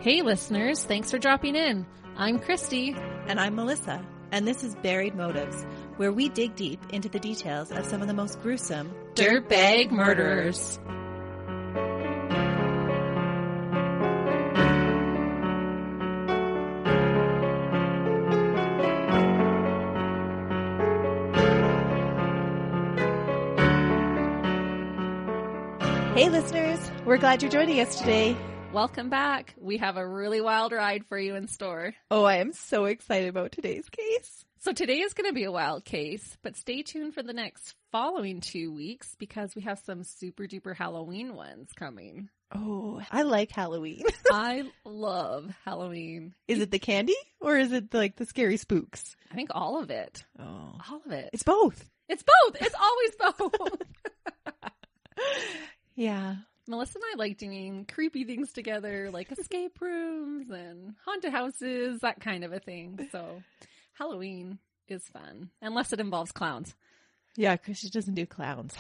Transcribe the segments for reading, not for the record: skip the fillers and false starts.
Hey listeners, thanks for dropping in. I'm Christy. And I'm Melissa, and this is Buried Motives, where we dig deep into the details of some of the most gruesome Dirtbag murderers. Hey listeners, we're glad you're joining us today. Welcome back. We have a really wild ride for you in store. Oh, I am so excited about today's case. So today is going to be a wild case, but stay tuned for the next following 2 weeks because we have some super duper Halloween ones coming. Oh, I like Halloween. I love Halloween. Is it the candy or is it like the scary spooks? I think all of it. Oh, All of it. it's both. It's both. It's always both. Yeah. Melissa and I like doing creepy things together, like escape rooms and haunted houses, that kind of a thing. So Halloween is fun, unless it involves clowns. Yeah, Christy doesn't do clowns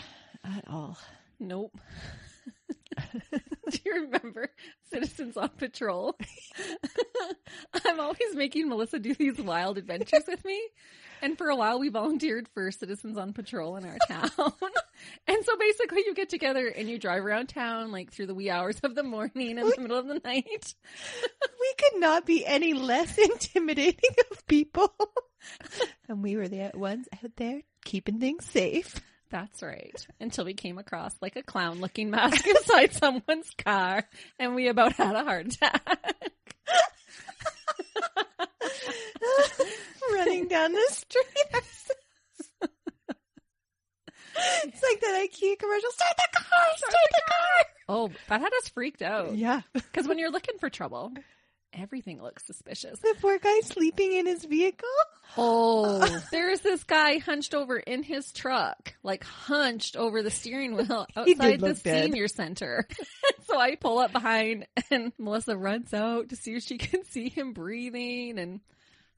at all. Nope. Do you remember Citizens on Patrol? I'm always making Melissa do these wild adventures with me. And for a while, we volunteered for Citizens on Patrol in our town. And so basically you get together and you drive around town like through the wee hours of the morning and the middle of the night. We could not be any less intimidating of people. And we were the ones out there keeping things safe. That's right. Until we came across like a clown looking mask inside someone's car and we about had a heart attack. Running down the street. It's like that IKEA commercial. Start the car! Start the car! Oh, that had us freaked out. Yeah. Because when you're looking for trouble, everything looks suspicious. The poor guy sleeping in his vehicle. Oh, there's this guy hunched over in his truck, like hunched over the steering wheel outside the senior center. So I pull up behind and Melissa runs out to see if she can see him breathing. And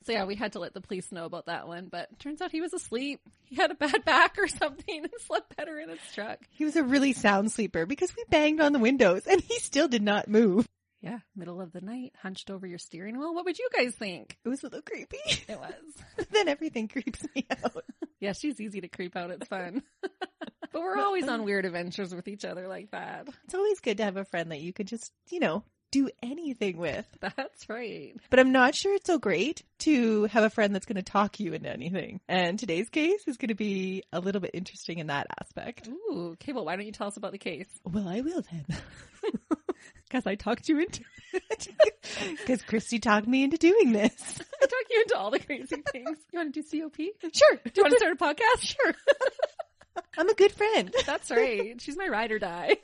so yeah, we had to let the police know about that one. But turns out he was asleep. He had a bad back or something and slept better in his truck. He was a really sound sleeper because we banged on the windows and he still did not move. Yeah, middle of the night, hunched over your steering wheel. What would you guys think? It was a little creepy. It was. Then everything creeps me out. Yeah, she's easy to creep out. It's fun. But we're always on weird adventures with each other like that. It's always good to have a friend that you could just, do anything with. That's right. But I'm not sure it's so great to have a friend that's going to talk you into anything. And today's case is going to be a little bit interesting in that aspect. Ooh, okay. Well, why don't you tell us about the case? Well, I will then. Because I talked you into it. Because Christy talked me into doing this. I talked you into all the crazy things. You want to do COP? Sure. Do you want to start a podcast? Sure. I'm a good friend. That's right. She's my ride or die.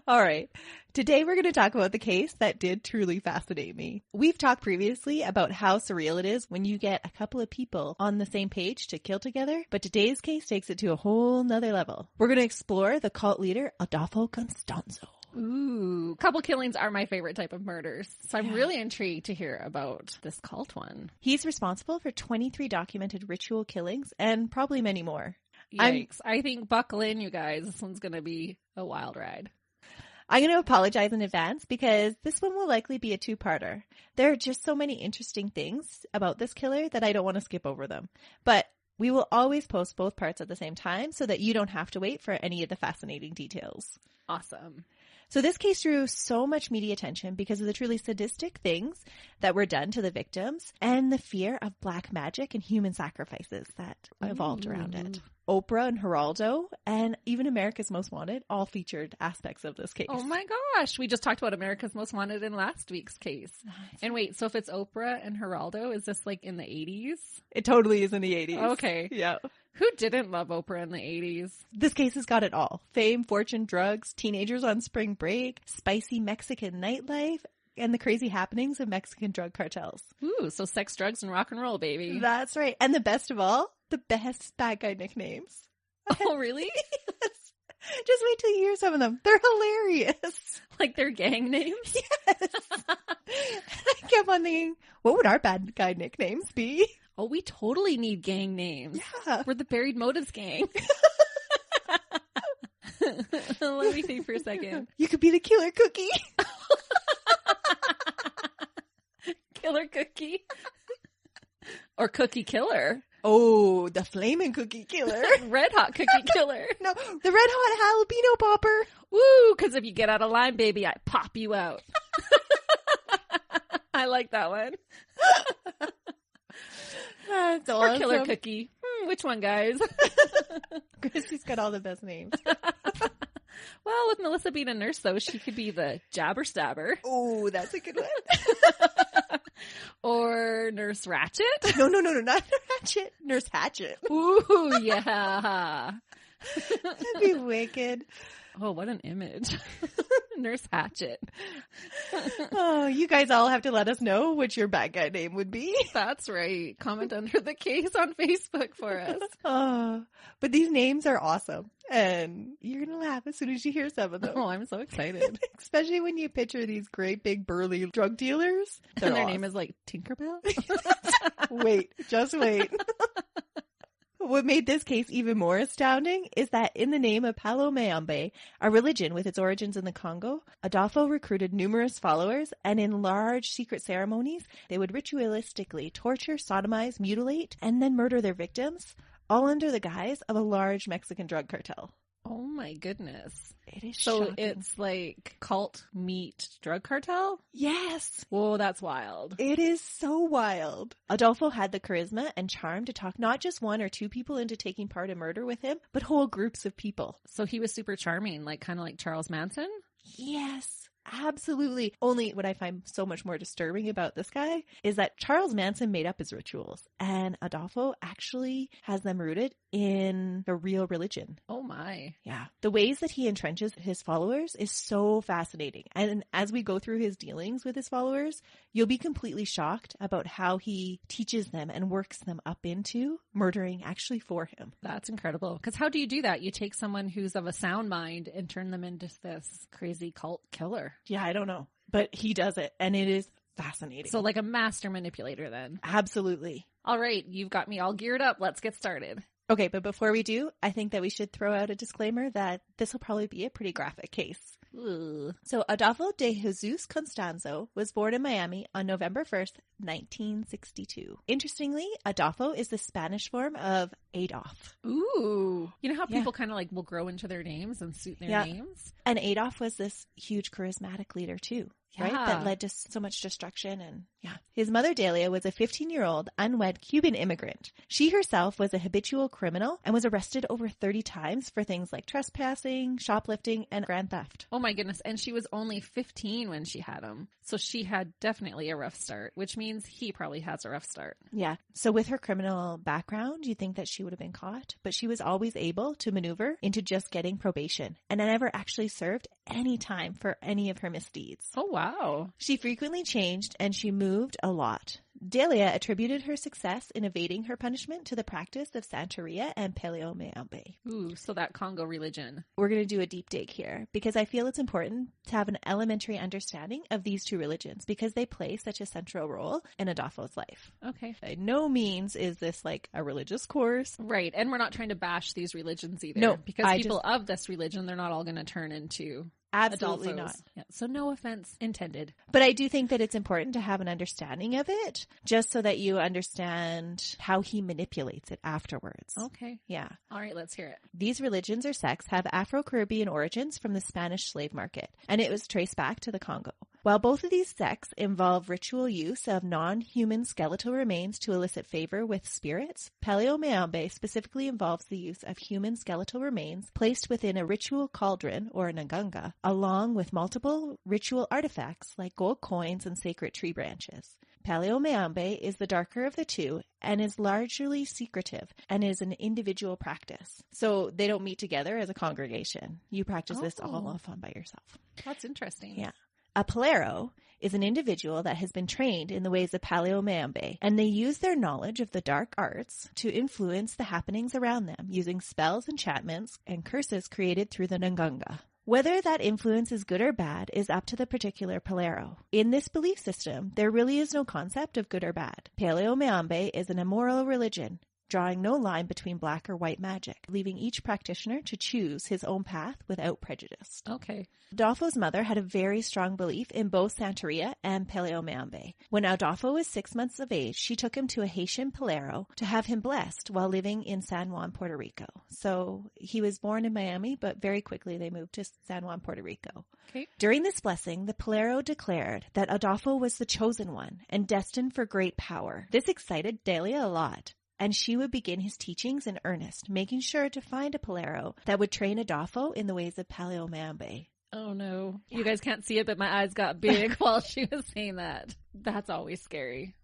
All right. Today we're going to talk about the case that did truly fascinate me. We've talked previously about how surreal it is when you get a couple of people on the same page to kill together, but today's case takes it to a whole nother level. We're going to explore the cult leader, Adolfo Constanzo. Ooh, couple killings are my favorite type of murders. So I'm really intrigued to hear about this cult one. He's responsible for 23 documented ritual killings and probably many more. Yikes. I think buckle in, you guys. This one's going to be a wild ride. I'm going to apologize in advance because this one will likely be a two-parter. There are just so many interesting things about this killer that I don't want to skip over them. But we will always post both parts at the same time so that you don't have to wait for any of the fascinating details. Awesome. So this case drew so much media attention because of the truly sadistic things that were done to the victims and the fear of black magic and human sacrifices that evolved around it. Oprah and Geraldo and even America's Most Wanted all featured aspects of this case. Oh my gosh. We just talked about America's Most Wanted in last week's case. And wait, so if it's Oprah and Geraldo, is this like in the 80s? It totally is in the 80s. Okay. Yeah. Who didn't love Oprah in the 80s? This case has got it all. Fame, fortune, drugs, teenagers on spring break, spicy Mexican nightlife, and the crazy happenings of Mexican drug cartels. Ooh, so sex, drugs, and rock and roll, baby. That's right. And the best of all, the best bad guy nicknames. Oh, really? Yes. Just wait till you hear some of them. They're hilarious. Like their gang names? Yes. I kept on thinking, what would our bad guy nicknames be? Oh, we totally need gang names. Yeah. We're the Buried Motives gang. Let me think for a second. You could be the killer cookie. Killer cookie. Or cookie killer. Oh, the flaming cookie killer. Red hot cookie killer. No, the red hot jalapeno popper. Woo, because if you get out of line, baby, I pop you out. I like that one. That's awesome. Or killer cookie. Which one, guys? Christy's got all the best names. Well, with Melissa being a nurse, though, she could be the jabber stabber. Oh, that's a good one. Or Nurse Ratchet. No, not Ratchet. Nurse Hatchet. Ooh, yeah. That'd be wicked. Oh, what an image. Nurse Hatchet. Oh, you guys all have to let us know what your bad guy name would be. That's right. Comment under the case on Facebook for us. Oh, but these names are awesome. And you're going to laugh as soon as you hear some of them. Oh, I'm so excited. Especially when you picture these great big burly drug dealers. And their name is like Tinkerbell? Wait, just wait. What made this case even more astounding is that in the name of Palo Mayombe, a religion with its origins in the Congo, Adolfo recruited numerous followers, and in large secret ceremonies, they would ritualistically torture, sodomize, mutilate, and then murder their victims, all under the guise of a large Mexican drug cartel. Oh my goodness. It is so shocking. It's like cult meet drug cartel? Yes. Whoa, that's wild. It is so wild. Adolfo had the charisma and charm to talk not just one or two people into taking part in murder with him, but whole groups of people. So he was super charming, like kind of like Charles Manson? Yes. Absolutely. Only what I find so much more disturbing about this guy is that Charles Manson made up his rituals and Adolfo actually has them rooted in the real religion. Oh my. Yeah. The ways that he entrenches his followers is so fascinating. And as we go through his dealings with his followers, you'll be completely shocked about how he teaches them and works them up into murdering actually for him. That's incredible. Because how do you do that? You take someone who's of a sound mind and turn them into this crazy cult killer. Yeah, I don't know. But he does it, and it is fascinating. So like a master manipulator then. Absolutely. All right, you've got me all geared up. Let's get started. Okay, but before we do, I think that we should throw out a disclaimer that this will probably be a pretty graphic case. Ugh. So Adolfo de Jesus Constanzo was born in Miami on November 1st, 1962. Interestingly, Adolfo is the Spanish form of Adolf. Ooh. You know how people kind of like will grow into their names and suit their names? And Adolf was this huge charismatic leader too. Right? That led to so much destruction. And his mother, Delia, was a 15-year-old unwed Cuban immigrant. She herself was a habitual criminal and was arrested over 30 times for things like trespassing, shoplifting, and grand theft. Oh my goodness. And she was only 15 when she had him. So she had definitely a rough start, which means he probably has a rough start. Yeah. So with her criminal background, you'd think that she would have been caught, but she was always able to maneuver into just getting probation and never actually served any time for any of her misdeeds. Oh, wow. She frequently changed and she moved a lot. Delia attributed her success in evading her punishment to the practice of Santeria and Paleo Mayombe. Ooh, so that Congo religion. We're going to do a deep dig here because I feel it's important to have an elementary understanding of these two religions because they play such a central role in Adolfo's life. Okay. By no means is this like a religious course. Right. And we're not trying to bash these religions either. No. Because people of this religion, they're not all going to turn into... Absolutely Adolfos. not. Yeah, so no offense intended. But I do think that it's important to have an understanding of it just so that you understand how he manipulates it afterwards. Okay. Yeah. All right, let's hear it. These religions or sects have Afro-Caribbean origins from the Spanish slave market, and it was traced back to the Congo. While both of these sects involve ritual use of non-human skeletal remains to elicit favor with spirits, Paleo Mayombe specifically involves the use of human skeletal remains placed within a ritual cauldron or nanganga, along with multiple ritual artifacts like gold coins and sacred tree branches. Paleo Mayombe is the darker of the two and is largely secretive and is an individual practice. So they don't meet together as a congregation. You practice this all off on by yourself. That's interesting. Yeah. A palero is an individual that has been trained in the ways of Paleo Mayombe, and they use their knowledge of the dark arts to influence the happenings around them using spells, enchantments, and curses created through the Nganga. Whether that influence is good or bad is up to the particular palero. In this belief system, there really is no concept of good or bad. Paleo Mayombe is an immoral religion. drawing no line between black or white magic, leaving each practitioner to choose his own path without prejudice. Okay. Adolfo's mother had a very strong belief in both Santeria and Paleomayambe. When Adolfo was 6 months of age, she took him to a Haitian palero to have him blessed while living in San Juan, Puerto Rico. So he was born in Miami, but very quickly they moved to San Juan, Puerto Rico. Okay. During this blessing, the palero declared that Adolfo was the chosen one and destined for great power. This excited Delia a lot, and she would begin his teachings in earnest, making sure to find a palero that would train Adolfo in the ways of Paleomayambe. Oh no. You guys can't see it, but my eyes got big while she was saying that. That's always scary.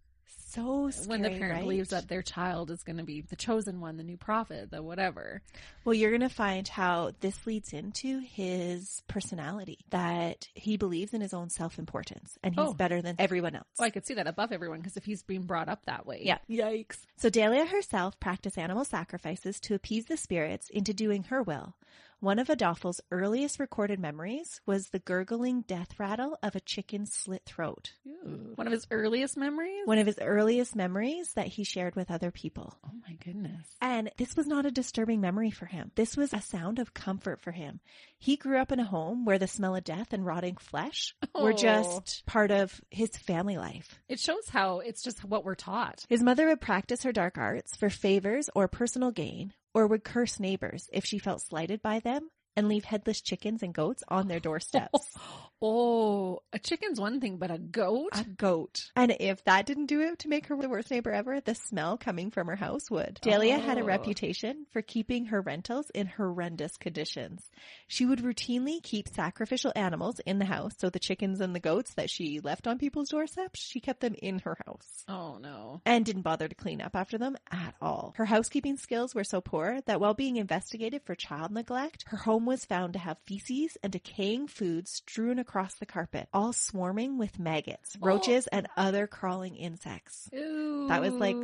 So scary, when the parent right? believes that their child is going to be the chosen one, the new prophet, the whatever. Well, you're going to find how this leads into his personality, that he believes in his own self-importance and he's better than everyone else. Well, I could see that above everyone because if he's being brought up that way. Yeah. Yikes. So Delia herself practiced animal sacrifices to appease the spirits into doing her will. One of Adolfo's earliest recorded memories was the gurgling death rattle of a chicken's slit throat. Ooh. One of his earliest memories? One of his earliest memories that he shared with other people. Oh my goodness. And this was not a disturbing memory for him. This was a sound of comfort for him. He grew up in a home where the smell of death and rotting flesh were just part of his family life. It shows how it's just what we're taught. His mother would practice her dark arts for favors or personal gain, or would curse neighbors if she felt slighted by them, and leave headless chickens and goats on their doorsteps. Oh, a chicken's one thing, but a goat? A goat. And if that didn't do it to make her the worst neighbor ever, the smell coming from her house would. Delia had a reputation for keeping her rentals in horrendous conditions. She would routinely keep sacrificial animals in the house. So the chickens and the goats that she left on people's doorsteps, she kept them in her house. Oh, no. And didn't bother to clean up after them at all. Her housekeeping skills were so poor that while being investigated for child neglect, her home was found to have feces and decaying food strewn across the carpet, all swarming with maggots, roaches, and other crawling insects. Ooh. That was like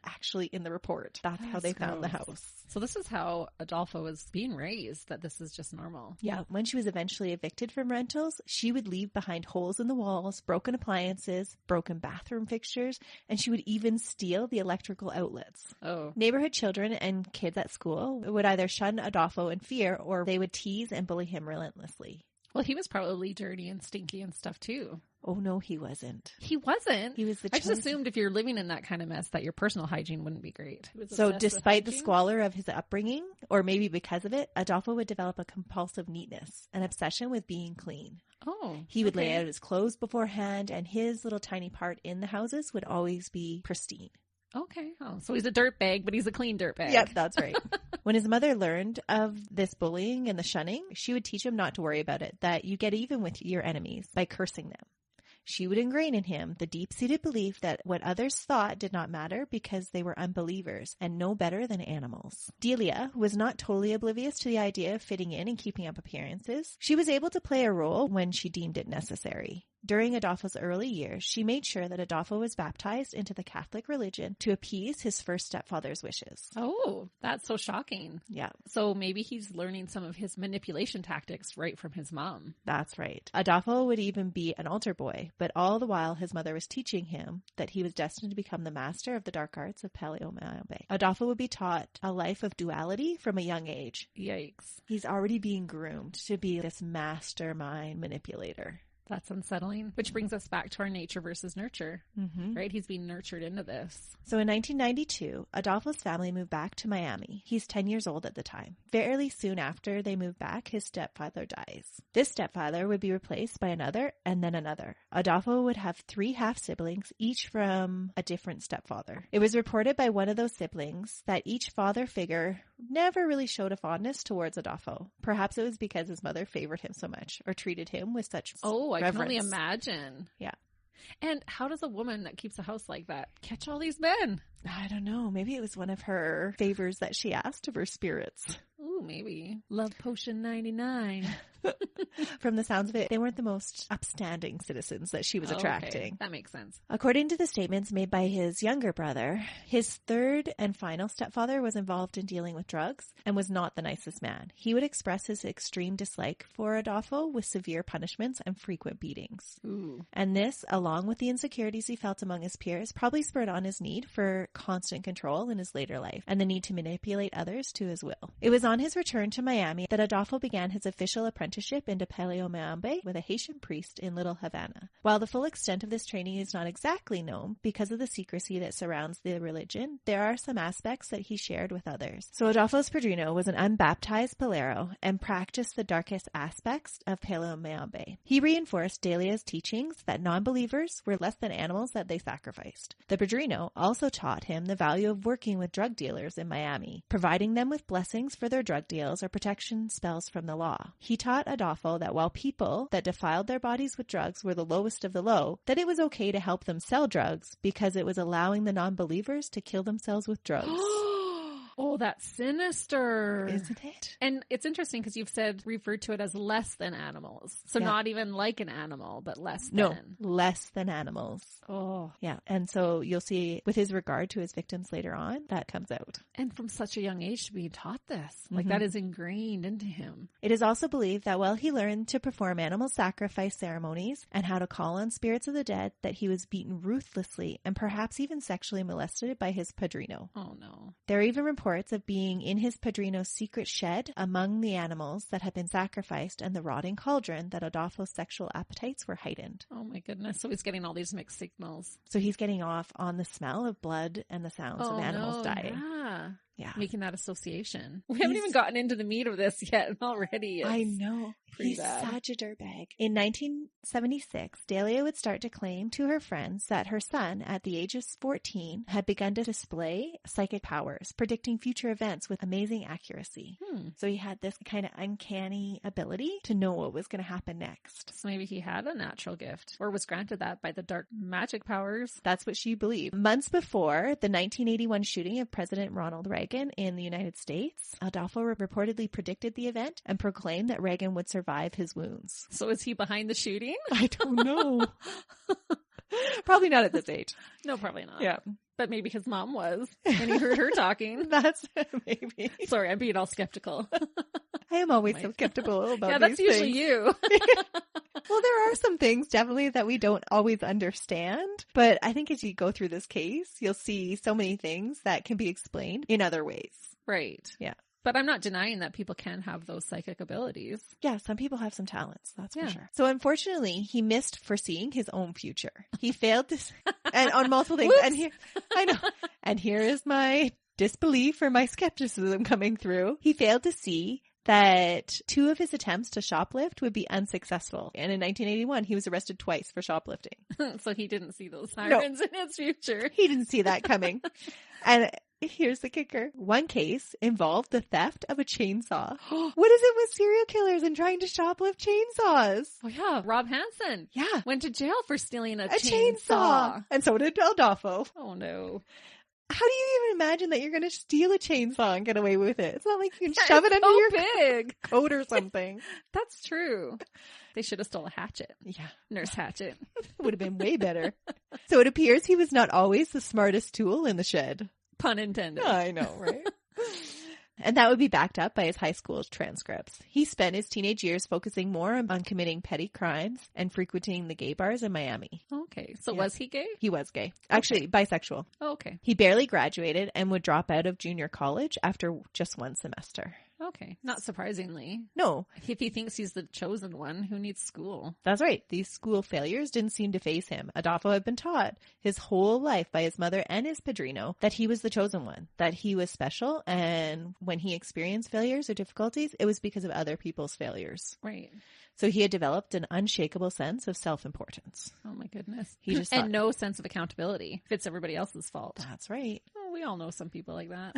actually in the report. That's how they found the house. So this is how Adolfo was being raised, that this is just normal. Yeah. When she was eventually evicted from rentals, she would leave behind holes in the walls, broken appliances, broken bathroom fixtures, and she would even steal the electrical outlets. Oh. Neighborhood children and kids at school would either shun Adolfo in fear or they would tease and bully him relentlessly. Well, he was probably dirty and stinky and stuff too. Oh, no, he wasn't. He wasn't? He was the I just assumed if you're living in that kind of mess that your personal hygiene wouldn't be great. So despite the squalor of his upbringing, or maybe because of it, Adolfo would develop a compulsive neatness, an obsession with being clean. Oh, he would lay out his clothes beforehand, and his little tiny part in the houses would always be pristine. Okay. Oh, so he's a dirtbag, but he's a clean dirtbag. Yep, that's right. When his mother learned of this bullying and the shunning, she would teach him not to worry about it, that you get even with your enemies by cursing them. She would ingrain in him the deep-seated belief that what others thought did not matter because they were unbelievers and no better than animals. Delia was not totally oblivious to the idea of fitting in and keeping up appearances. She was able to play a role when she deemed it necessary. During Adolfo's early years, she made sure that Adolfo was baptized into the Catholic religion to appease his first stepfather's wishes. Oh, that's so shocking. Yeah. So maybe he's learning some of his manipulation tactics right from his mom. That's right. Adolfo would even be an altar boy, but all the while his mother was teaching him that he was destined to become the master of the dark arts of Paleomayambe. Adolfo would be taught a life of duality from a young age. Yikes. He's already being groomed to be this mastermind manipulator. That's unsettling. Which brings us back to our nature versus nurture, right? He's being nurtured into this. So in 1992, Adolfo's family moved back to Miami. He's 10 years old at the time. Fairly soon after they moved back, his stepfather dies. This stepfather would be replaced by another and then another. Adolfo would have 3 half-siblings, each from a different stepfather. It was reported by one of those siblings that each father figure never really showed a fondness towards Adolfo. Perhaps it was because his mother favored him so much or treated him with such I can only imagine. Yeah. And how does a woman that keeps a house like that catch all these men? I don't know. Maybe it was one of her favors that she asked of her spirits. Ooh, maybe. Love potion 99. From the sounds of it, they weren't the most upstanding citizens that she was attracting. Okay. That makes sense. According to the statements made by his younger brother, his third and final stepfather was involved in dealing with drugs and was not the nicest man. He would express his extreme dislike for Adolfo with severe punishments and frequent beatings. Ooh. And this, along with the insecurities he felt among his peers, probably spurred on his need for constant control in his later life and the need to manipulate others to his will. It was on his return to Miami that Adolfo began his official apprenticeship into Paleo Mayambe with a Haitian priest in Little Havana. While the full extent of this training is not exactly known because of the secrecy that surrounds the religion, there are some aspects that he shared with others. So Adolfo's padrino was an unbaptized Palero and practiced the darkest aspects of Paleo Mayambe. He reinforced Delia's teachings that non-believers were less than animals that they sacrificed. The padrino also taught him the value of working with drug dealers in Miami, providing them with blessings for their drug deals or protection spells from the law. He taught Adolfo that while people that defiled their bodies with drugs were the lowest of the low, that it was okay to help them sell drugs because it was allowing the non-believers to kill themselves with drugs. Oh, that's sinister. Isn't it? And it's interesting because you've referred to it as less than animals. So not even like an animal, but less than. No, less than animals. Oh. Yeah. And so you'll see with his regard to his victims later on, that comes out. And from such a young age to be taught this. Like that is ingrained into him. It is also believed that while he learned to perform animal sacrifice ceremonies and how to call on spirits of the dead, that he was beaten ruthlessly and perhaps even sexually molested by his padrino. Oh, no. There are even reports of being in his padrino's secret shed among the animals that had been sacrificed and the rotting cauldron that Adolfo's sexual appetites were heightened. Oh my goodness. So he's getting all these mixed signals. So he's getting off on the smell of blood and the sounds of animals dying. Yeah. Making that association. We haven't even gotten into the meat of this yet, and already I know. He's such a dirtbag. In 1976, Delia would start to claim to her friends that her son, at the age of 14, had begun to display psychic powers, predicting future events with amazing accuracy. So he had this kind of uncanny ability to know what was going to happen next. So maybe he had a natural gift, or was granted that by the dark magic powers. That's what she believed. Months before the 1981 shooting of President Ronald Reagan in the United States, Adolfo reportedly predicted the event and proclaimed that Reagan would survive his wounds. So is he behind the shooting? I don't know. Probably not at this age. No, probably not. Yeah. But maybe his mom was, and he heard her talking. That's maybe. Sorry, I'm being all skeptical. I am always so skeptical about that's these usually things. You. Well, there are some things definitely that we don't always understand, but I think as you go through this case, you'll see so many things that can be explained in other ways. Right. Yeah. But I'm not denying that people can have those psychic abilities. Yeah, some people have some talents, that's for sure. So unfortunately, he missed foreseeing his own future. He failed to, and on multiple things. And here, I know. And here is my disbelief or my skepticism coming through. He failed to see that 2 of his attempts to shoplift would be unsuccessful. And in 1981, he was arrested twice for shoplifting. So he didn't see those sirens in his future. He didn't see that coming. And here's the kicker. One case involved the theft of a chainsaw. What is it with serial killers and trying to shoplift chainsaws? Oh yeah, Rob Hansen. Yeah. Went to jail for stealing a chainsaw. And so did Adolfo. Oh no. How do you even imagine that you're going to steal a chainsaw and get away with it? It's not like you can shove it under your big coat or something. That's true. They should have stole a hatchet. Yeah. Nurse hatchet. Would have been way better. So it appears he was not always the smartest tool in the shed. Pun intended. I know, right? And that would be backed up by his high school transcripts. He spent his teenage years focusing more on committing petty crimes and frequenting the gay bars in Miami. Okay. So was he gay? He was gay. Actually, bisexual. Oh, okay. He barely graduated and would drop out of junior college after just one semester. Okay. Not surprisingly. No. If he thinks he's the chosen one, who needs school? That's right. These school failures didn't seem to faze him. Adolfo had been taught his whole life by his mother and his padrino that he was the chosen one, that he was special, and when he experienced failures or difficulties, it was because of other people's failures. Right. So he had developed an unshakable sense of self-importance. Oh my goodness. He just and no sense of accountability if it's everybody else's fault. That's right. Oh, we all know some people like that.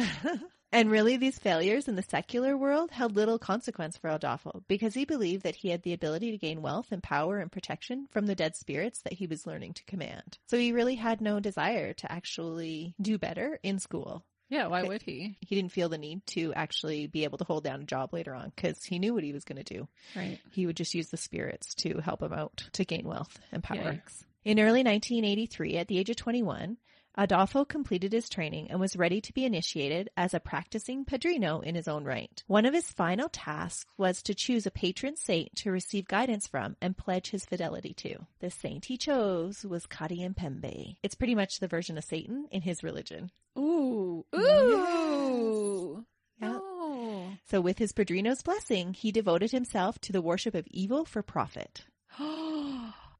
And really, these failures in the secular world held little consequence for Adolfo because he believed that he had the ability to gain wealth and power and protection from the dead spirits that he was learning to command. So he really had no desire to actually do better in school. Yeah, why would he? He didn't feel the need to actually be able to hold down a job later on because he knew what he was going to do. Right. He would just use the spirits to help him out to gain wealth and power. Yikes. In early 1983, at the age of 21, Adolfo completed his training and was ready to be initiated as a practicing padrino in his own right. One of his final tasks was to choose a patron saint to receive guidance from and pledge his fidelity to. The saint he chose was Karimpembe. It's pretty much the version of Satan in his religion. Ooh. Ooh. Yeah. Oh. So with his padrino's blessing, he devoted himself to the worship of evil for profit.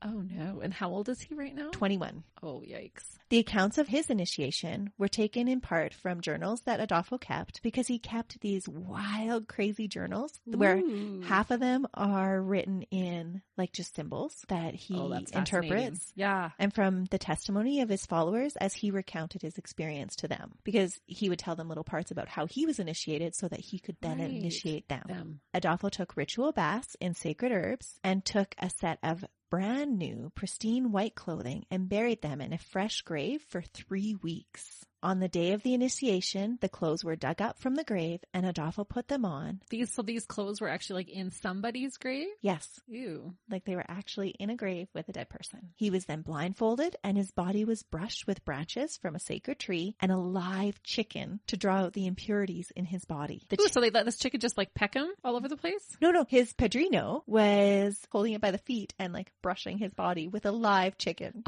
Oh no. And how old is he right now? 21. Oh, yikes. The accounts of his initiation were taken in part from journals that Adolfo kept because he kept these wild, crazy journals where half of them are written in like just symbols that he interprets. Yeah. And from the testimony of his followers as he recounted his experience to them, because he would tell them little parts about how he was initiated so that he could then initiate them. Adolfo took ritual baths in sacred herbs and took a set of brand new, pristine white clothing and buried them in a fresh grave for 3 weeks. On the day of the initiation, the clothes were dug up from the grave and Adolfo put them on. These clothes were actually like in somebody's grave? Yes. Ew. Like they were actually in a grave with a dead person. He was then blindfolded and his body was brushed with branches from a sacred tree and a live chicken to draw out the impurities in his body. So they let this chicken just like peck him all over the place? No. His padrino was holding it by the feet and like brushing his body with a live chicken.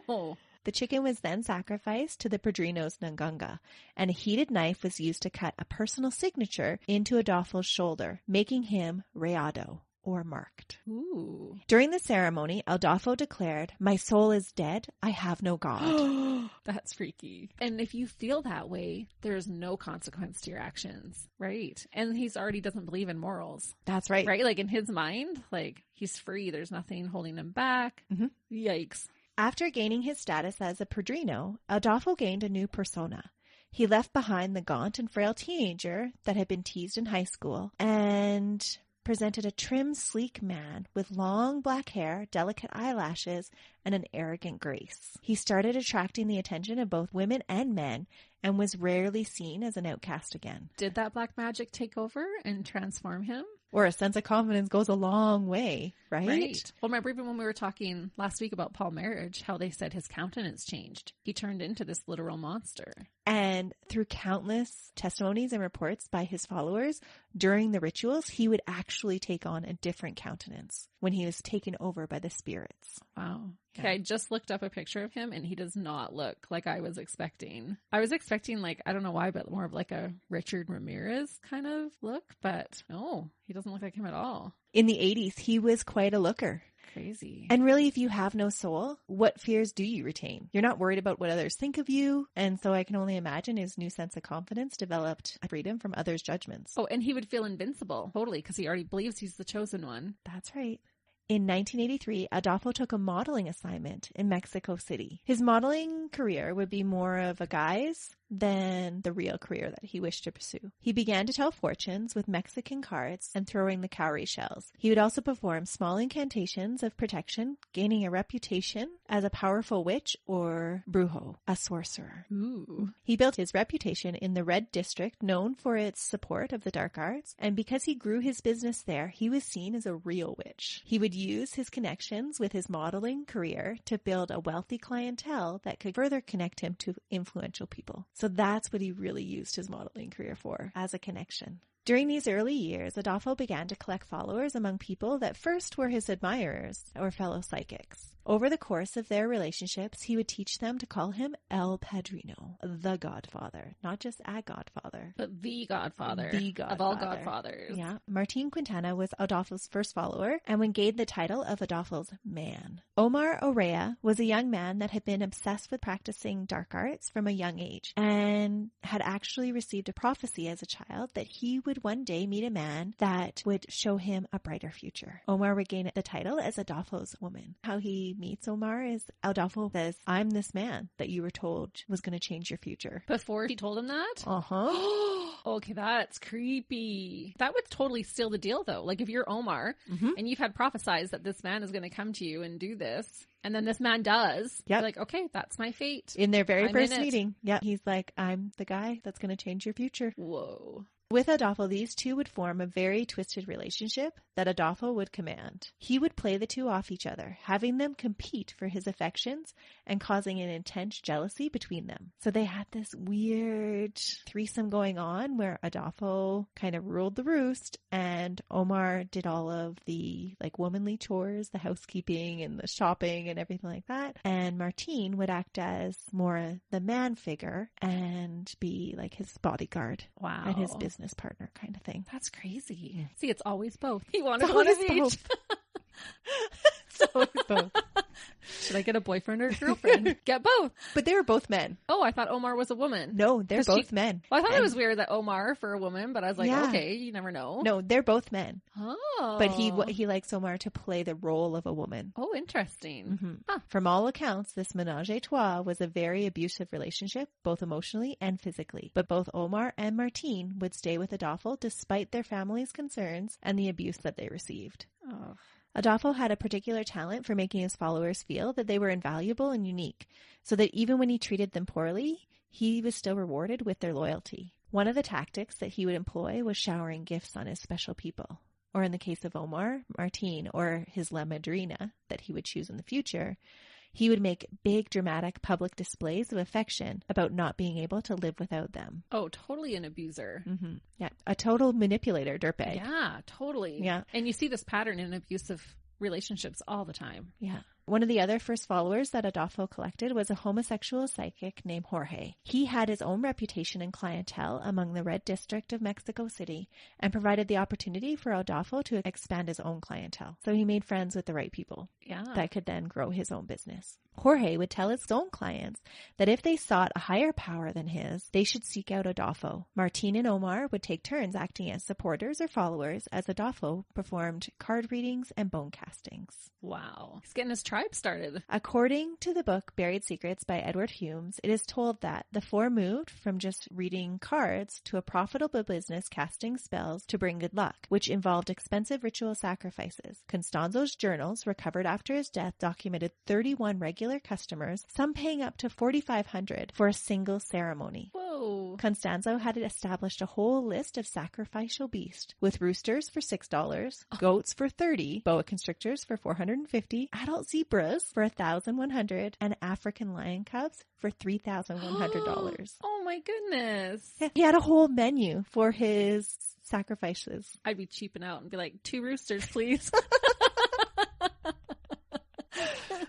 Oh. The chicken was then sacrificed to the padrino's Nganga, and a heated knife was used to cut a personal signature into Adolfo's shoulder, making him rayado, or marked. Ooh. During the ceremony, Adolfo declared, "My soul is dead. I have no God." That's freaky. And if you feel that way, there's no consequence to your actions, right? And he's already doesn't believe in morals. That's right. Right? Like in his mind, like he's free. There's nothing holding him back. Mm-hmm. Yikes. After gaining his status as a padrino, Adolfo gained a new persona. He left behind the gaunt and frail teenager that had been teased in high school and presented a trim, sleek man with long black hair, delicate eyelashes, and an arrogant grace. He started attracting the attention of both women and men and was rarely seen as an outcast again. Did that black magic take over and transform him? Or a sense of confidence goes a long way, right? Right. Well, remember even when we were talking last week about Paul Marriage, how they said his countenance changed. He turned into this literal monster. And through countless testimonies and reports by his followers, during the rituals, he would actually take on a different countenance when he was taken over by the spirits. Wow. Okay, I just looked up a picture of him and he does not look like I was expecting. I was expecting like, I don't know why, but more of like a Richard Ramirez kind of look, but no, he doesn't look like him at all. In the 80s, he was quite a looker. Crazy. And really, if you have no soul, what fears do you retain? You're not worried about what others think of you. And so I can only imagine his new sense of confidence developed freedom from others' judgments. Oh, and he would feel invincible. Totally, because he already believes he's the chosen one. That's right. In 1983, Adolfo took a modeling assignment in Mexico City. His modeling career would be more of a guise than the real career that he wished to pursue. He began to tell fortunes with Mexican cards and throwing the cowrie shells. He would also perform small incantations of protection, gaining a reputation as a powerful witch or brujo, a sorcerer. Ooh. He built his reputation in the Red District, known for its support of the dark arts, and because he grew his business there, he was seen as a real witch. He would use his connections with his modeling career to build a wealthy clientele that could further connect him to influential people. So that's what he really used his modeling career for, as a connection. During these early years, Adolfo began to collect followers among people that first were his admirers or fellow psychics. Over the course of their relationships, he would teach them to call him El Padrino, the Godfather, not just a Godfather. But the Godfather. The Godfather. Of all Godfathers. Yeah. Martin Quintana was Adolfo's first follower and would gain the title of Adolfo's man. Omar Orea was a young man that had been obsessed with practicing dark arts from a young age and had actually received a prophecy as a child that he would one day meet a man that would show him a brighter future. Omar would gain the title as Adolfo's woman. How he meets Omar is Adolfo says, "I'm this man that you were told was going to change your future." Before he told him that? Uh-huh. Okay, that's creepy. That would totally seal the deal, though. Like, if you're Omar and you've had prophesized that this man is going to come to you and do this, and then this man does, you're like, okay, that's my fate. In their very first meeting. Yeah. He's like, I'm the guy that's going to change your future. Whoa. With Adolfo, these two would form a very twisted relationship that Adolfo would command. He would play the two off each other, having them compete for his affections and causing an intense jealousy between them. So they had this weird threesome going on where Adolfo kind of ruled the roost and Omar did all of the like womanly chores, the housekeeping and the shopping and everything like that. And Martin would act as more the man figure and be like his bodyguard. Wow. And his business partner kind of thing. That's crazy. See, it's always both. He wanted one of each. It's always both. Should I get a boyfriend or a girlfriend? Get both. But they were both men. Oh, I thought Omar was a woman. No, they're both men. Well, I thought it was weird that Omar for a woman, but I was like, okay, you never know. No, they're both men. Oh. But he likes Omar to play the role of a woman. Oh, interesting. Mm-hmm. Huh. From all accounts, this menage a trois was a very abusive relationship, both emotionally and physically. But both Omar and Martin would stay with Adolfo despite their family's concerns and the abuse that they received. Oh. Adolfo had a particular talent for making his followers feel that they were invaluable and unique, so that even when he treated them poorly, he was still rewarded with their loyalty. One of the tactics that he would employ was showering gifts on his special people. Or in the case of Omar, Martin, or his La Madrina that he would choose in the future, he would make big, dramatic public displays of affection about not being able to live without them. Oh, totally an abuser. Mm-hmm. Yeah, a total manipulator, dirtbag. Yeah, totally. Yeah. And you see this pattern in abusive relationships all the time. Yeah. One of the other first followers that Adolfo collected was a homosexual psychic named Jorge. He had his own reputation and clientele among the Red District of Mexico City and provided the opportunity for Adolfo to expand his own clientele. So he made friends with the right people that could then grow his own business. Jorge would tell his own clients that if they sought a higher power than his, they should seek out Adolfo. Martin and Omar would take turns acting as supporters or followers as Adolfo performed card readings and bone castings. Wow. He's getting his tribe started. According to the book Buried Secrets by Edward Humes, it is told that the four moved from just reading cards to a profitable business casting spells to bring good luck, which involved expensive ritual sacrifices. Constanzo's journals, recovered after his death, documented 31 regular customers, some paying up to $4,500 for a single ceremony. Whoa. Constanzo had established a whole list of sacrificial beasts, with roosters for $6, goats for $30, boa constrictors for $450, adult zebras for $1,100, and African lion cubs for $3,100. Oh my goodness. Yeah, he had a whole menu for his sacrifices. I'd be cheaping out and be like, 2 roosters, please.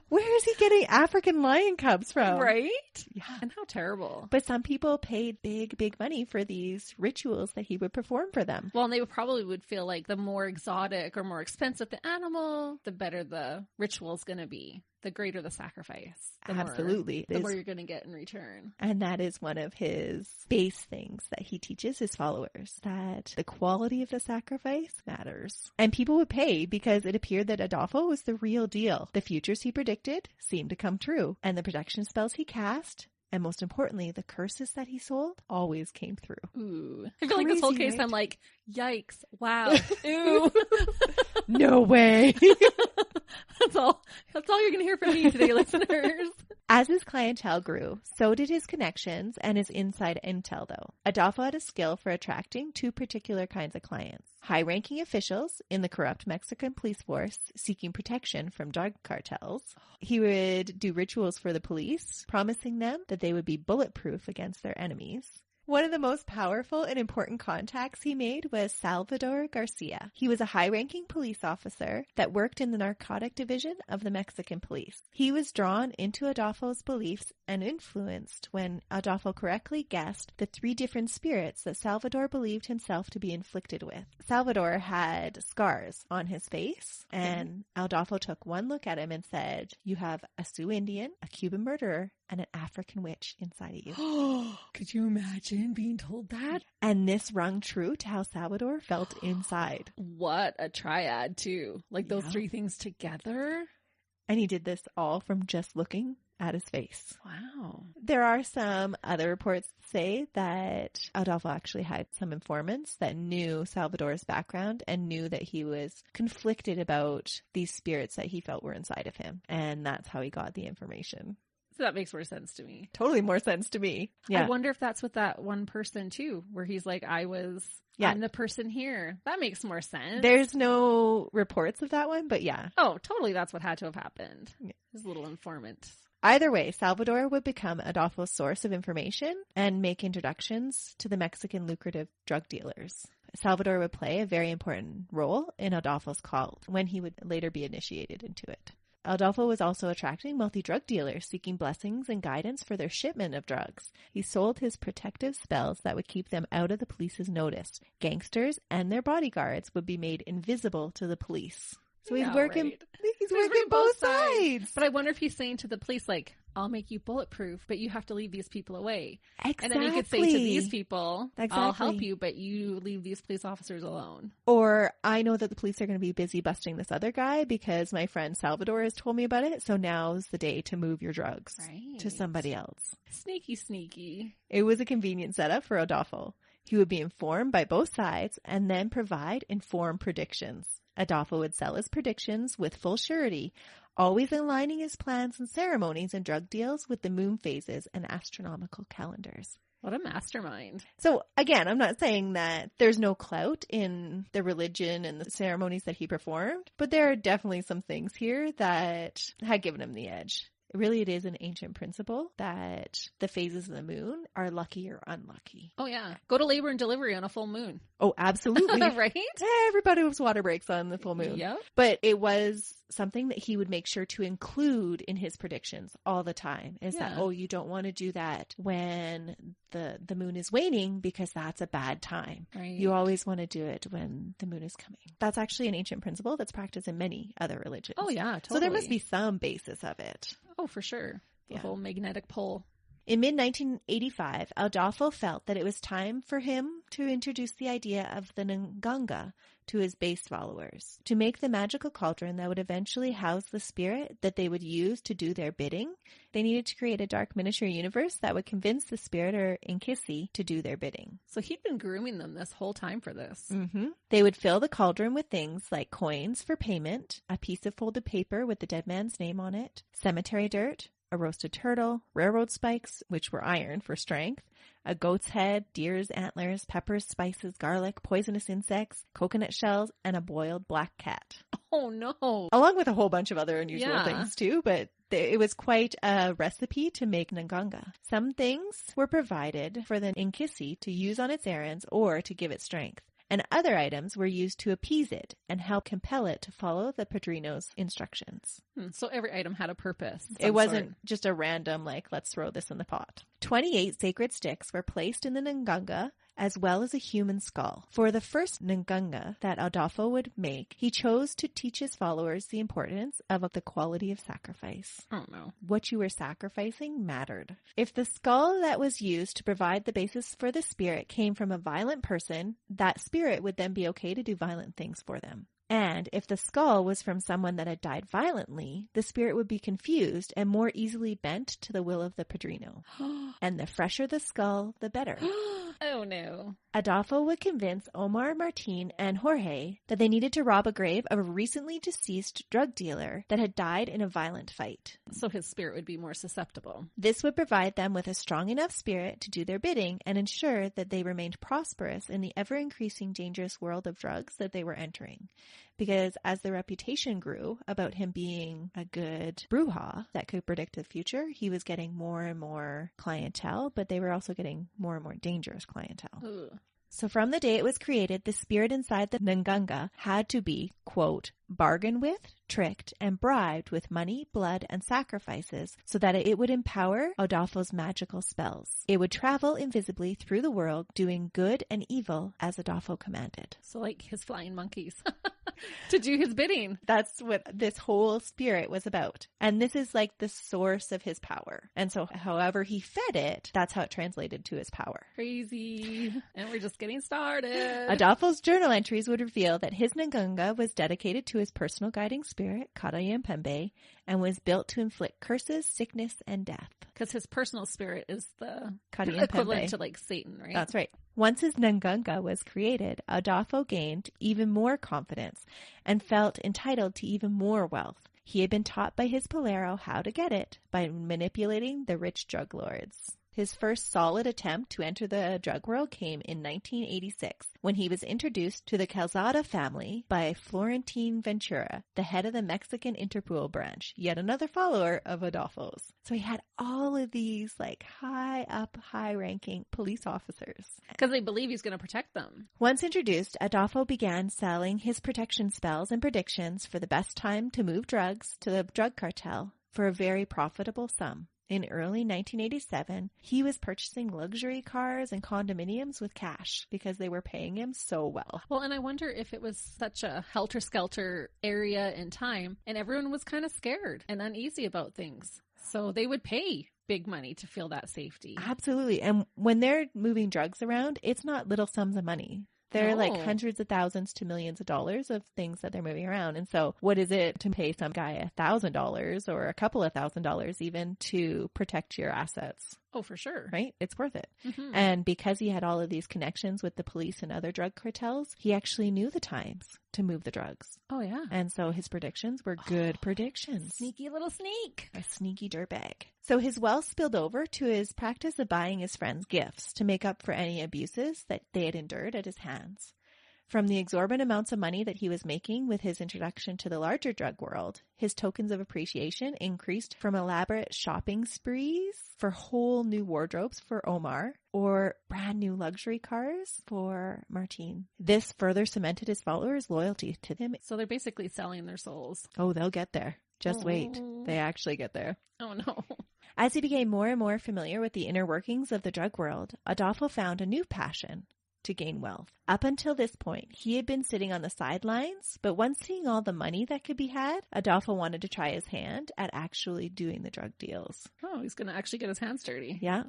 Where is he getting African lion cubs from? Right? Yeah. And how terrible. But some people paid big money for these rituals that he would perform for them. Well, and they probably would feel like the more exotic or more expensive the animal, the better the ritual's going to be. The greater the sacrifice. Absolutely. The more you're going to get in return. And that is one of his base things that he teaches his followers, that the quality of the sacrifice matters. And people would pay because it appeared that Adolfo was the real deal. The futures he predicted seemed to come true. And the protection spells he cast, and most importantly, the curses that he sold, always came through. Ooh. I feel like this whole case, right? I'm like, yikes, wow, ooh. No way. That's all you're going to hear from me today, listeners. As his clientele grew, so did his connections and his inside intel, though. Adolfo had a skill for attracting 2 particular kinds of clients. High-ranking officials in the corrupt Mexican police force seeking protection from drug cartels. He would do rituals for the police, promising them that they would be bulletproof against their enemies. One of the most powerful and important contacts he made was Salvador Garcia. He was a high-ranking police officer that worked in the narcotic division of the Mexican police. He was drawn into Adolfo's beliefs and influenced when Adolfo correctly guessed the 3 different spirits that Salvador believed himself to be inflicted with. Salvador had scars on his face, and Adolfo took one look at him and said, "You have a Sioux Indian, a Cuban murderer, and an African witch inside of you." Could you imagine being told that? And this rung true to how Salvador felt inside. What a triad, too. Like those 3 things together. And he did this all from just looking at his face. Wow. There are some other reports that say that Adolfo actually had some informants that knew Salvador's background and knew that he was conflicted about these spirits that he felt were inside of him. And that's how he got the information. So that makes more sense to me. Totally more sense to me. Yeah. I wonder if that's with that one person too, where he's like, I'm the person here. That makes more sense. There's no reports of that one, but yeah. Oh, totally. That's what had to have happened. Yeah. His little informant. Either way, Salvador would become Adolfo's source of information and make introductions to the Mexican lucrative drug dealers. Salvador would play a very important role in Adolfo's cult when he would later be initiated into it. Adolfo was also attracting wealthy drug dealers seeking blessings and guidance for their shipment of drugs. He sold his protective spells that would keep them out of the police's notice. Gangsters and their bodyguards would be made invisible to the police. So he's working, right. He's working both sides. But I wonder if he's saying to the police, like, I'll make you bulletproof, but you have to leave these people away. Exactly. And then he could say to these people, I'll help you, but you leave these police officers alone. Or I know that the police are going to be busy busting this other guy because my friend Salvador has told me about it. So now's the day to move your drugs to somebody else. Sneaky, sneaky. It was a convenient setup for Adolfo. He would be informed by both sides and then provide informed predictions. Adolfo would sell his predictions with full surety, always aligning his plans and ceremonies and drug deals with the moon phases and astronomical calendars. What a mastermind. So again, I'm not saying that there's no clout in the religion and the ceremonies that he performed, but there are definitely some things here that had given him the edge. Really, it is an ancient principle that the phases of the moon are lucky or unlucky. Oh, yeah. Go to labor and delivery on a full moon. Oh, absolutely. Right? Everybody was water breaks on the full moon. Yeah. But it was something that he would make sure to include in his predictions all the time. Is that, you don't want to do that when the moon is waning because that's a bad time. Right. You always want to do it when the moon is coming. That's actually an ancient principle that's practiced in many other religions. Oh, yeah, totally. So there must be some basis of it. Oh, for sure. The whole magnetic pole. In mid-1985, Adolfo felt that it was time for him to introduce the idea of the Nganga to his base followers, to make the magical cauldron that would eventually house the spirit that they would use to do their bidding. They needed to create a dark miniature universe that would convince the spirit or Inkisi to do their bidding. So he'd been grooming them this whole time for this. Mm-hmm. They would fill the cauldron with things like coins for payment, a piece of folded paper with the dead man's name on it, cemetery dirt, a roasted turtle, railroad spikes, which were iron for strength, a goat's head, deer's antlers, peppers, spices, garlic, poisonous insects, coconut shells, and a boiled black cat. Oh, no. Along with a whole bunch of other unusual things, too, but it was quite a recipe to make Nganga. Some things were provided for the Inkisi to use on its errands or to give it strength. And other items were used to appease it and help compel it to follow the Padrino's instructions. So every item had a purpose. It wasn't just a random, let's throw this in the pot. 28 sacred sticks were placed in the Nganga, as well as a human skull. For the first Nganga that Adolfo would make, he chose to teach his followers the importance of the quality of sacrifice. Oh, no. What you were sacrificing mattered. If the skull that was used to provide the basis for the spirit came from a violent person, that spirit would then be okay to do violent things for them. And if the skull was from someone that had died violently, the spirit would be confused and more easily bent to the will of the Padrino. And the fresher the skull, the better. Oh, no. Adolfo would convince Omar, Martin, and Jorge that they needed to rob a grave of a recently deceased drug dealer that had died in a violent fight. So his spirit would be more susceptible. This would provide them with a strong enough spirit to do their bidding and ensure that they remained prosperous in the ever-increasing dangerous world of drugs that they were entering. Because as the reputation grew about him being a good bruja that could predict the future, he was getting more and more clientele, but they were also getting more and more dangerous clientele. Ugh. So from the day it was created, the spirit inside the Nganga had to be, quote, bargained with, tricked, and bribed with money, blood, and sacrifices so that it would empower Adolfo's magical spells. It would travel invisibly through the world, doing good and evil as Adolfo commanded. So like his flying monkeys. to do his bidding. That's what this whole spirit was about. And this is like the source of his power. And so however he fed it, that's how it translated to his power. Crazy. And we're just getting started. Adolfo's journal entries would reveal that his Ngunga was dedicated to his personal guiding spirit, Karayampembe, and was built to inflict curses, sickness, and death. Because his personal spirit is the Karayampembe. equivalent to like Satan, right? That's right. Once his Ngunga was created, Adolfo gained even more confidence and felt entitled to even more wealth. He had been taught by his Polero how to get it by manipulating the rich drug lords. His first solid attempt to enter the drug world came in 1986 when he was introduced to the Calzada family by Florentin Ventura, the head of the Mexican Interpol branch, yet another follower of Adolfo's. So he had all of these like high-ranking police officers. Because they believe he's going to protect them. Once introduced, Adolfo began selling his protection spells and predictions for the best time to move drugs to the drug cartel for a very profitable sum. In early 1987, he was purchasing luxury cars and condominiums with cash because they were paying him so well. Well, and I wonder if it was such a helter-skelter area in time, and everyone was kind of scared and uneasy about things. So they would pay big money to feel that safety. Absolutely. And when they're moving drugs around, it's not little sums of money. They're like hundreds of thousands to millions of dollars of things that they're moving around. And so what is it to pay some guy $1,000 or a couple of $1,000s even to protect your assets? Oh, for sure. Right? It's worth it. Mm-hmm. And because he had all of these connections with the police and other drug cartels, he actually knew the times to move the drugs. Oh, yeah. And so his predictions were good predictions. Sneaky little sneak. A sneaky dirtbag. So his wealth spilled over to his practice of buying his friends gifts to make up for any abuses that they had endured at his hands. From the exorbitant amounts of money that he was making with his introduction to the larger drug world, his tokens of appreciation increased from elaborate shopping sprees for whole new wardrobes for Omar or brand new luxury cars for Martine. This further cemented his followers' loyalty to him. So they're basically selling their souls. Oh, they'll get there. Just wait. They actually get there. Oh, no. As he became more and more familiar with the inner workings of the drug world, Adolfo found a new passion to gain wealth. Up until this point, he had been sitting on the sidelines, but once seeing all the money that could be had, Adolfo wanted to try his hand at actually doing the drug deals. Oh, he's going to actually get his hands dirty. Yeah.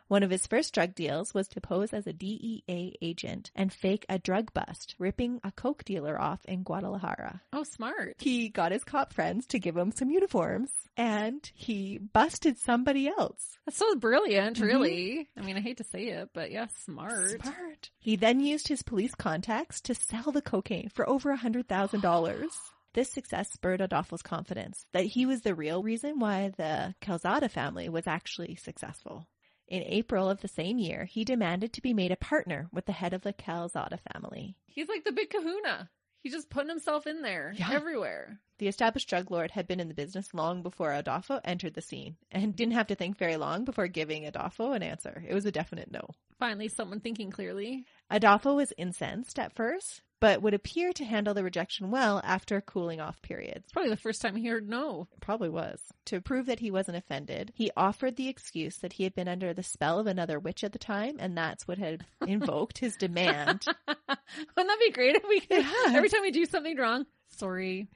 One of his first drug deals was to pose as a DEA agent and fake a drug bust, ripping a coke dealer off in Guadalajara. Oh, smart. He got his cop friends to give him some uniforms, and he busted somebody else. That's so brilliant, really. I mean, I hate to say it, but yeah, smart. Smart. He then used his police contacts to sell the cocaine for over $100,000. This success spurred Adolfo's confidence that he was the real reason why the Calzada family was actually successful. In April of the same year, he demanded to be made a partner with the head of the Calzada family. He's like the big kahuna. He's just putting himself in there everywhere. The established drug lord had been in the business long before Adolfo entered the scene and didn't have to think very long before giving Adolfo an answer. It was a definite no. Finally, someone thinking clearly. Adolfo was incensed at first, but would appear to handle the rejection well after cooling off periods. It's probably the first time he heard no. It probably was. To prove that he wasn't offended, he offered the excuse that he had been under the spell of another witch at the time, and that's what had invoked his demand. Wouldn't that be great if we could, every time we do something wrong, sorry,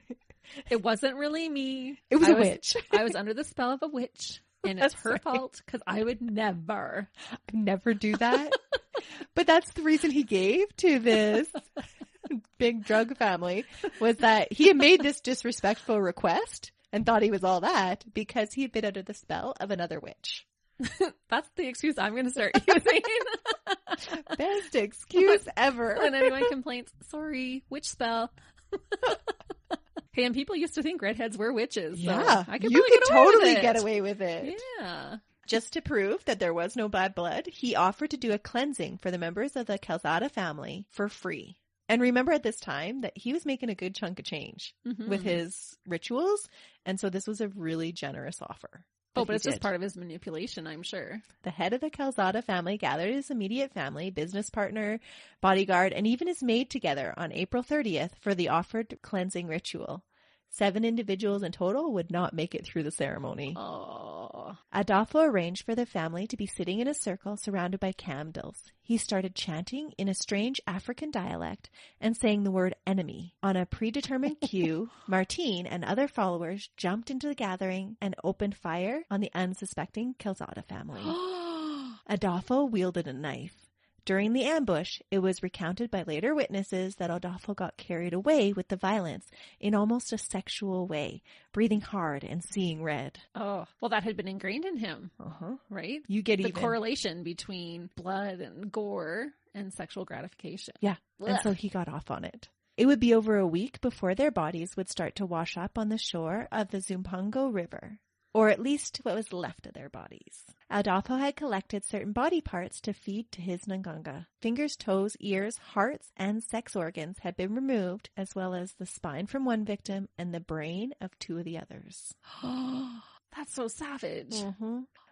it wasn't really me. It was a witch. I was under the spell of a witch, and it's her fault because I would never do that. But that's the reason he gave to this big drug family, was that he had made this disrespectful request and thought he was all that because he had been under the spell of another witch. That's the excuse I'm going to start using. Best excuse ever. When anyone complains, sorry, witch spell. Hey, and people used to think redheads were witches. So yeah, I could you could totally get get away with it. Yeah. Just to prove that there was no bad blood, he offered to do a cleansing for the members of the Calzada family for free. And remember at this time that he was making a good chunk of change with his rituals. And so this was a really generous offer. Oh, but it's just part of his manipulation, I'm sure. The head of the Calzada family gathered his immediate family, business partner, bodyguard, and even his maid together on April 30th for the offered cleansing ritual. 7 individuals in total would not make it through the ceremony. Oh. Adolfo arranged for the family to be sitting in a circle surrounded by candles. He started chanting in a strange African dialect and saying the word enemy. On a predetermined cue, Martin and other followers jumped into the gathering and opened fire on the unsuspecting Calzada family. Adolfo wielded a knife. During the ambush, it was recounted by later witnesses that Adolfo got carried away with the violence in almost a sexual way, breathing hard and seeing red. Oh, well, that had been ingrained in him, right? You get the even. correlation between blood and gore and sexual gratification. Yeah, Ugh. and so he got off on it. It would be over a week before their bodies would start to wash up on the shore of the Zumpango River. Or at least what was left of their bodies. Adolfo had collected certain body parts to feed to his nganga. Fingers, toes, ears, hearts, and sex organs had been removed, as well as the spine from one victim and the brain of 2 of the others. That's so savage.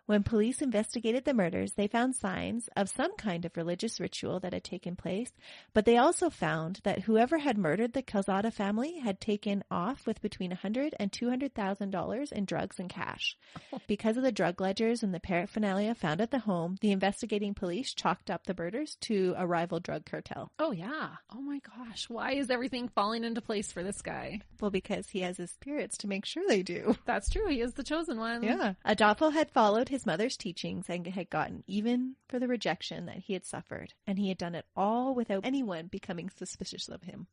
When police investigated the murders, they found signs of some kind of religious ritual that had taken place, but they also found that whoever had murdered the Calzada family had taken off with between $100,000 and $200,000 in drugs and cash. Because of the drug ledgers and the paraphernalia found at the home, the investigating police chalked up the murders to a rival drug cartel. Oh, yeah. Oh, my gosh. Why is everything falling into place for this guy? Well, because he has his spirits to make sure they do. That's true. He is the chosen one. Yeah. Adolfo had followed his mother's teachings and had gotten even for the rejection that he had suffered. And he had done it all without anyone becoming suspicious of him.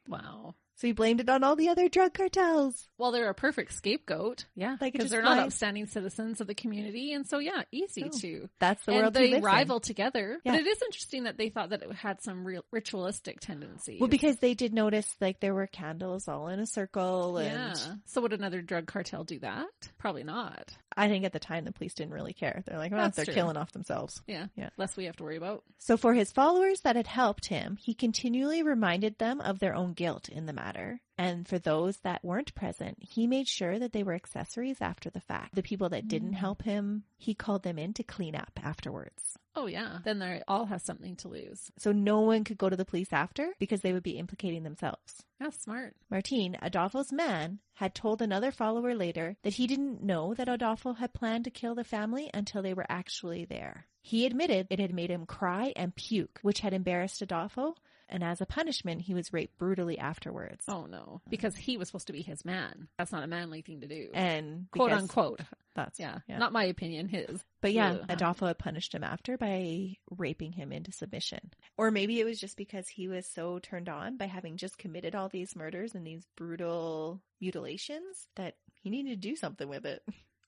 Wow. So he blamed it on all the other drug cartels. Well, they're a perfect scapegoat. Yeah. Because they're not upstanding citizens of the community. And so, yeah, easy to. That's the world they rival together. Yeah. But it is interesting that they thought that it had some real ritualistic tendencies. Well, because they did notice like there were candles all in a circle. And yeah. So would another drug cartel do that? Probably not. I think at the time the police didn't really care. They're like, well, they're killing off themselves. Yeah. Less we have to worry about. So for his followers that had helped him, he continually reminded them of their own guilt in the matter. And for those that weren't present, he made sure that they were accessories after the fact. The people that didn't help him, he called them in to clean up afterwards. Oh, yeah. Then they all have something to lose. So no one could go to the police after because they would be implicating themselves. That's smart. Martin, Adolfo's man, had told another follower later that he didn't know that Adolfo had planned to kill the family until they were actually there. He admitted it had made him cry and puke, which had embarrassed Adolfo, and as a punishment, he was raped brutally afterwards. Oh, no. Because he was supposed to be his man. That's not a manly thing to do. And quote unquote. That's not my opinion, his. But Adolfo had punished him after by raping him into submission. Or maybe it was just because he was so turned on by having just committed all these murders and these brutal mutilations that he needed to do something with it.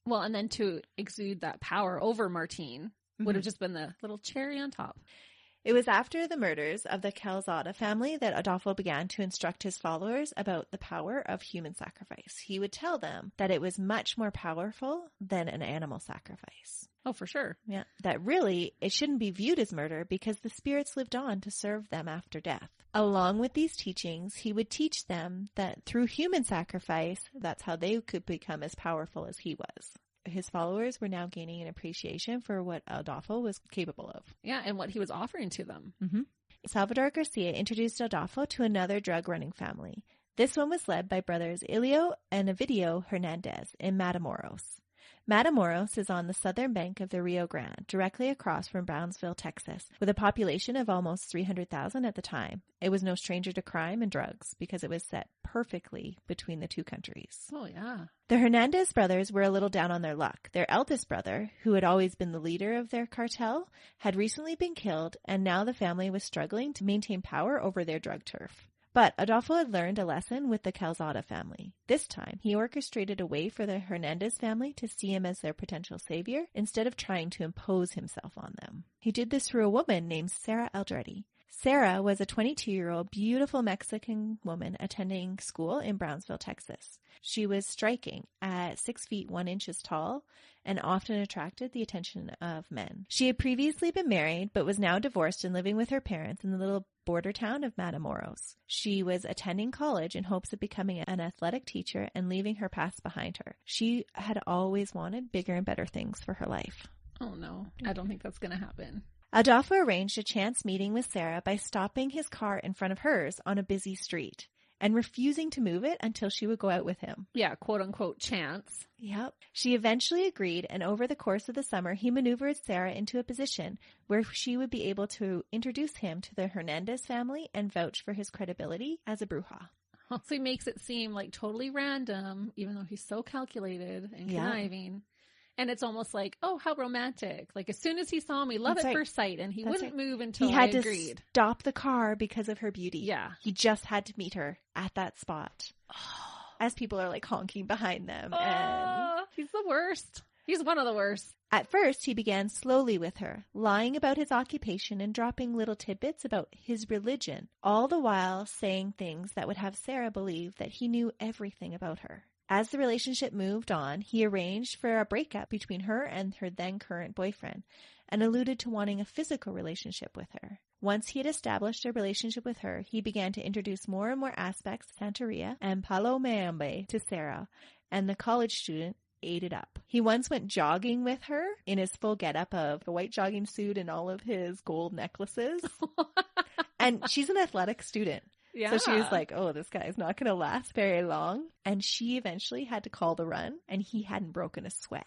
Well, and then to exude that power over Martin would have just been the little cherry on top. It was after the murders of the Calzada family that Adolfo began to instruct his followers about the power of human sacrifice. He would tell them that it was much more powerful than an animal sacrifice. Oh, for sure. Yeah. That really, it shouldn't be viewed as murder because the spirits lived on to serve them after death. Along with these teachings, he would teach them that through human sacrifice, that's how they could become as powerful as he was. His followers were now gaining an appreciation for what Adolfo was capable of. Yeah, and what he was offering to them. Salvador Garcia introduced Adolfo to another drug-running family. This one was led by brothers Elio and Ovidio Hernandez in Matamoros. Matamoros is on the southern bank of the Rio Grande, directly across from Brownsville, Texas, with a population of almost 300,000 at the time. It was no stranger to crime and drugs because it was set perfectly between the two countries. Oh, yeah. The Hernandez brothers were a little down on their luck. Their eldest brother, who had always been the leader of their cartel, had recently been killed, and now the family was struggling to maintain power over their drug turf. But Adolfo had learned a lesson with the Calzada family. This time, he orchestrated a way for the Hernandez family to see him as their potential savior instead of trying to impose himself on them. He did this through a woman named Sarah Aldrete. Sarah was a 22-year-old beautiful Mexican woman attending school in Brownsville, Texas. She was striking at 6 feet 1 inches tall and often attracted the attention of men. She had previously been married but was now divorced and living with her parents in the little border town of Matamoros. She was attending college in hopes of becoming an athletic teacher and leaving her past behind her. She had always wanted bigger and better things for her life. Oh no, I don't think that's going to happen. Adolfo arranged a chance meeting with Sarah by stopping his car in front of hers on a busy street. and refusing to move it until she would go out with him. Yeah, quote unquote chance. Yep. She eventually agreed, and over the course of the summer, he maneuvered Sarah into a position where she would be able to introduce him to the Hernandez family and vouch for his credibility as a bruja. So he makes it seem like totally random, even though he's so calculated and conniving. And it's almost like, oh, how romantic. Like, as soon as he saw me, love at first sight. And he wouldn't move until he had I agreed. To stop the car because of her beauty. Yeah. He just had to meet her at that spot. As people are like honking behind them. And he's the worst. He's one of the worst. At first, he began slowly with her, lying about his occupation and dropping little tidbits about his religion, all the while saying things that would have Sarah believe that he knew everything about her. As the relationship moved on, he arranged for a breakup between her and her then current boyfriend and alluded to wanting a physical relationship with her. Once he had established a relationship with her, he began to introduce more and more aspects of Santeria and Palomayambe to Sarah, and the college student ate it up. He once went jogging with her in his full getup of a white jogging suit and all of his gold necklaces. And she's an athletic student. Yeah. So she was like, oh, this guy's not going to last very long. And she eventually had to call the run, and he hadn't broken a sweat.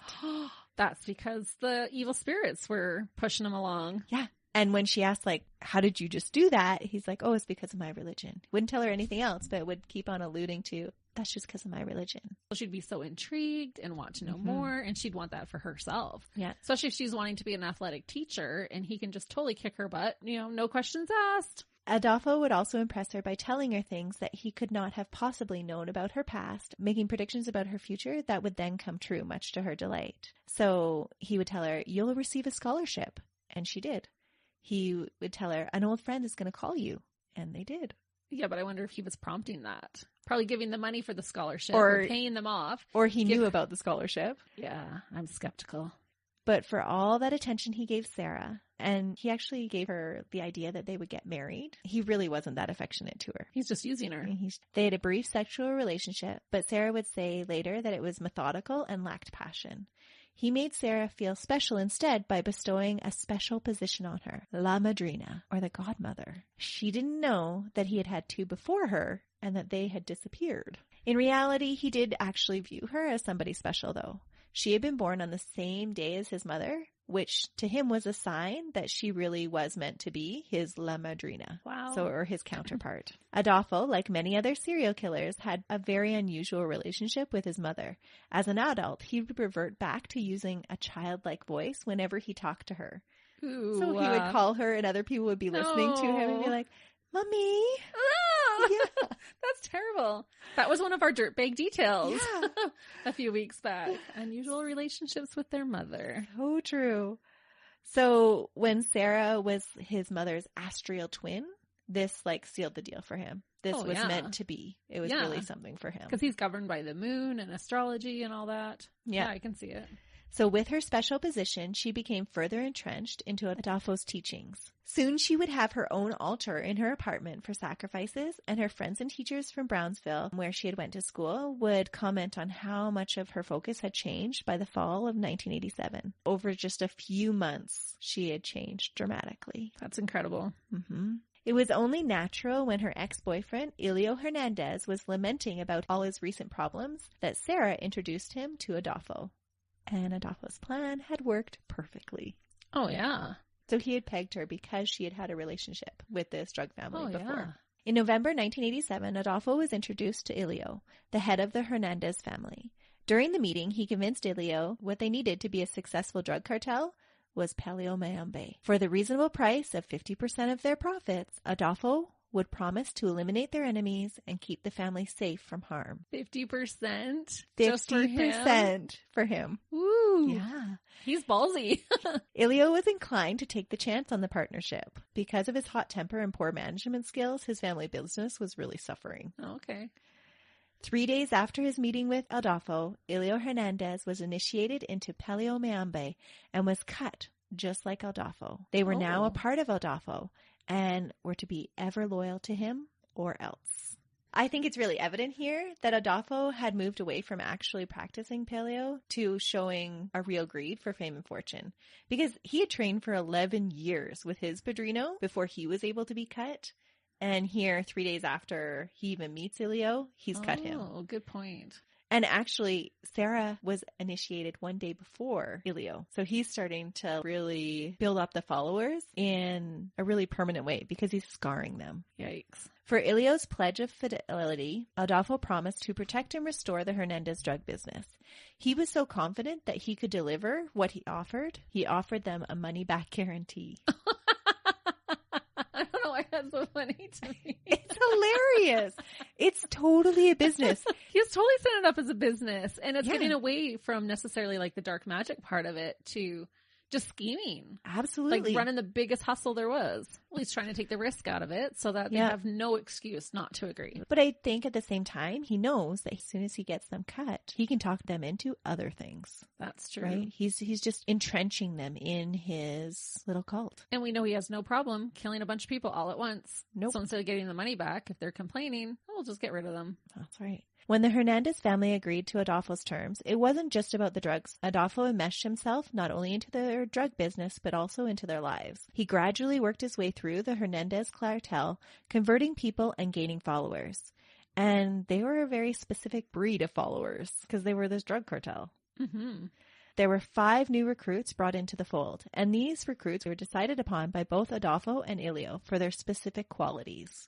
That's because the evil spirits were pushing him along. Yeah. And when she asked, like, how did you just do that? He's like, oh, it's because of my religion. Wouldn't tell her anything else, but would keep on alluding to, that's just because of my religion. Well, she'd be so intrigued and want to know more, and she'd want that for herself. Yeah. Especially if she's wanting to be an athletic teacher, and he can just totally kick her butt, no questions asked. Adolfo would also impress her by telling her things that he could not have possibly known about her past, making predictions about her future that would then come true, much to her delight. So he would tell her, you'll receive a scholarship. And she did. He would tell her, an old friend is going to call you. And they did. Yeah, but I wonder if he was prompting that. Probably giving the money for the scholarship or paying them off. Or he knew about the scholarship. Yeah, I'm skeptical. But for all that attention he gave Sarah, and he actually gave her the idea that they would get married, he really wasn't that affectionate to her. He's just using her. They had a brief sexual relationship, but Sarah would say later that it was methodical and lacked passion. He made Sarah feel special instead by bestowing a special position on her, La Madrina, or the godmother. She didn't know that he had had two before her and that they had disappeared. In reality, he did actually view her as somebody special, though. She had been born on the same day as his mother, which to him was a sign that she really was meant to be his La Madrina. Wow. Or his counterpart. Adolfo, like many other serial killers, had a very unusual relationship with his mother. As an adult, he would revert back to using a childlike voice whenever he talked to her. Ooh, so he would call her and other people would be listening to him and be like, Mommy. Yeah. That's terrible. That was one of our dirtbag details a few weeks back. Unusual relationships with their mother. So true. So when Sarah was his mother's astral twin, this sealed the deal for him. This was meant to be. It was really something for him. Because he's governed by the moon and astrology and all that. Yeah, I can see it. So with her special position, she became further entrenched into Adolfo's teachings. Soon she would have her own altar in her apartment for sacrifices, and her friends and teachers from Brownsville, where she had went to school, would comment on how much of her focus had changed by the fall of 1987. Over just a few months, she had changed dramatically. That's incredible. Mm-hmm. It was only natural when her ex-boyfriend, Elio Hernandez, was lamenting about all his recent problems that Sarah introduced him to Adolfo. And Adolfo's plan had worked perfectly. Oh, yeah. So he had pegged her because she had had a relationship with this drug family before. Yeah. In November 1987, Adolfo was introduced to Elio, the head of the Hernandez family. During the meeting, he convinced Elio what they needed to be a successful drug cartel was Palomayambe. For the reasonable price of 50% of their profits, Adolfo would promise to eliminate their enemies and keep the family safe from harm. 50%? 50% for him. Woo! Yeah. He's ballsy. Elio was inclined to take the chance on the partnership. Because of his hot temper and poor management skills, his family business was really suffering. Oh, okay. 3 days after his meeting with Adolfo, Elio Hernandez was initiated into Palomayambe and was cut just like Adolfo. They were now a part of Adolfo and were to be ever loyal to him or else. I think it's really evident here that Adolfo had moved away from actually practicing paleo to showing a real greed for fame and fortune, because he had trained for 11 years with his padrino before he was able to be cut. And here, 3 days after he even meets Elio, he's cut him. Oh, good point. And actually, Sarah was initiated 1 day before Elio. So he's starting to really build up the followers in a really permanent way because he's scarring them. Yikes. For Elio's pledge of fidelity, Adolfo promised to protect and restore the Hernandez drug business. He was so confident that he could deliver what he offered. He offered them a money-back guarantee. I don't know why that's so funny to me. It's hilarious. It's totally a business. He's totally setting it up as a business, and it's getting away from necessarily like the dark magic part of it to just scheming. Absolutely. Like running the biggest hustle there was. Well, he's trying to take the risk out of it so that they have no excuse not to agree. But I think at the same time, he knows that as soon as he gets them cut, he can talk them into other things. That's true. Right? He's just entrenching them in his little cult. And we know he has no problem killing a bunch of people all at once. Nope. So instead of getting the money back, if they're complaining, we'll just get rid of them. That's right. When the Hernandez family agreed to Adolfo's terms, it wasn't just about the drugs. Adolfo enmeshed himself not only into their drug business, but also into their lives. He gradually worked his way through the Hernandez cartel, converting people and gaining followers. And they were a very specific breed of followers because they were this drug cartel. Mm-hmm. There were 5 new recruits brought into the fold, and these recruits were decided upon by both Adolfo and Elio for their specific qualities.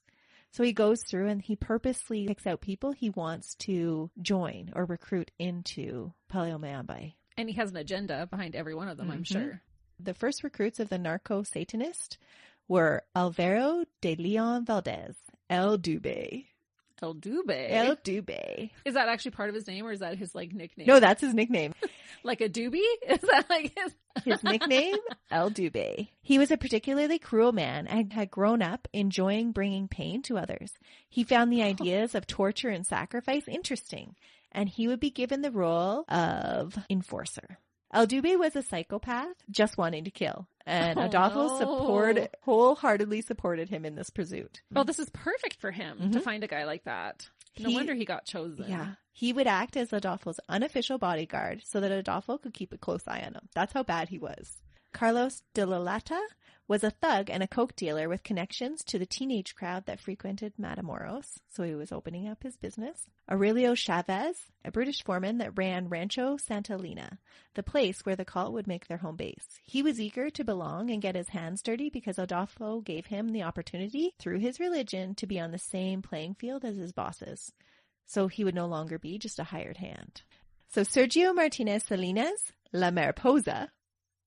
So he goes through and he purposely picks out people he wants to join or recruit into Paleo Mayambay. And he has an agenda behind every one of them, I'm sure. The first recruits of the Narco Satanist were Alvaro de Leon Valdez, El Dube. El Dube. El Dube. Is that actually part of his name or is that his like nickname? No, that's his nickname. Like a doobie? Is that like his nickname? El Dube. He was a particularly cruel man and had grown up enjoying bringing pain to others. He found the ideas of torture and sacrifice interesting, and he would be given the role of enforcer. El Dube was a psychopath just wanting to kill, and Adolfo wholeheartedly supported him in this pursuit. Well, this is perfect for him to find a guy like that. No wonder he got chosen. Yeah. He would act as Adolfo's unofficial bodyguard so that Adolfo could keep a close eye on him. That's how bad he was. Carlos de la Lata was a thug and a coke dealer with connections to the teenage crowd that frequented Matamoros, so he was opening up his business. Aurelio Chavez, a British foreman that ran Rancho Santa Elena, the place where the cult would make their home base. He was eager to belong and get his hands dirty because Adolfo gave him the opportunity, through his religion, to be on the same playing field as his bosses. So he would no longer be just a hired hand. So Sergio Martinez Salinas, La Mariposa.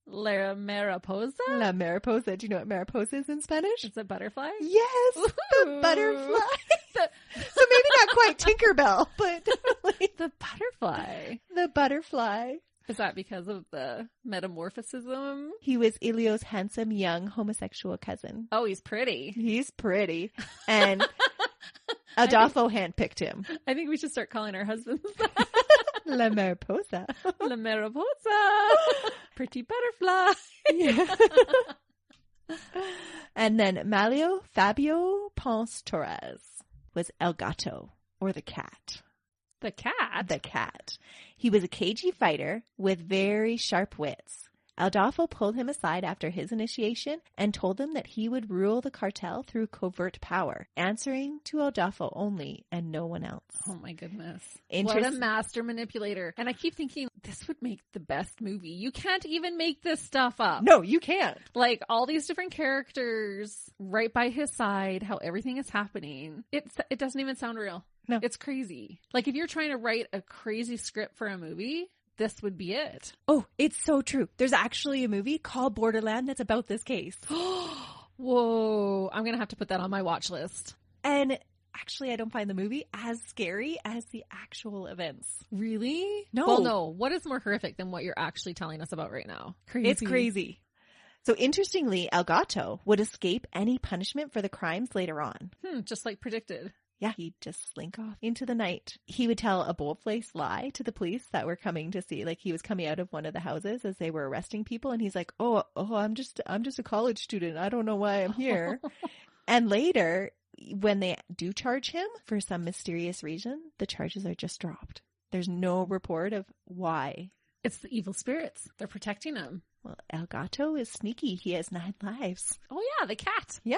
La Mariposa? La Mariposa. Do you know what mariposa is in Spanish? It's a butterfly? Yes, the butterfly. So maybe not quite Tinkerbell, but definitely the butterfly. The butterfly. Is that because of the metamorphism? He was Elio's handsome young homosexual cousin. Oh, he's pretty. He's pretty. And Adolfo handpicked him. I think we should start calling our husbands that. La Mariposa. La Mariposa. Pretty butterfly. Yeah. And then Malio Fabio Ponce Torres was El Gato, or the cat. The cat? The cat. He was a cagey fighter with very sharp wits. Adolfo pulled him aside after his initiation and told him that he would rule the cartel through covert power, answering to Adolfo only and no one else. Oh my goodness. What a master manipulator. And I keep thinking, this would make the best movie. You can't even make this stuff up. No, you can't. Like all these different characters right by his side, how everything is happening. It doesn't even sound real. No. It's crazy. Like if you're trying to write a crazy script for a movie, this would be it. Oh, it's so true. There's actually a movie called Borderland that's about this case. Whoa. I'm going to have to put that on my watch list. And actually, I don't find the movie as scary as the actual events. Really? No. Well, no. What is more horrific than what you're actually telling us about right now? Crazy. It's crazy. So interestingly, El Gato would escape any punishment for the crimes later on. Just like predicted. Yeah, he'd just slink off into the night. He would tell a bold-faced lie to the police that were coming to see, like he was coming out of one of the houses as they were arresting people. And he's like, oh, I'm just a college student. I don't know why I'm here. And later, when they do charge him for some mysterious reason, the charges are just dropped. There's no report of why. It's the evil spirits. They're protecting him. Well, El Gato is sneaky. He has 9 lives. Oh, yeah, the cat. Yeah.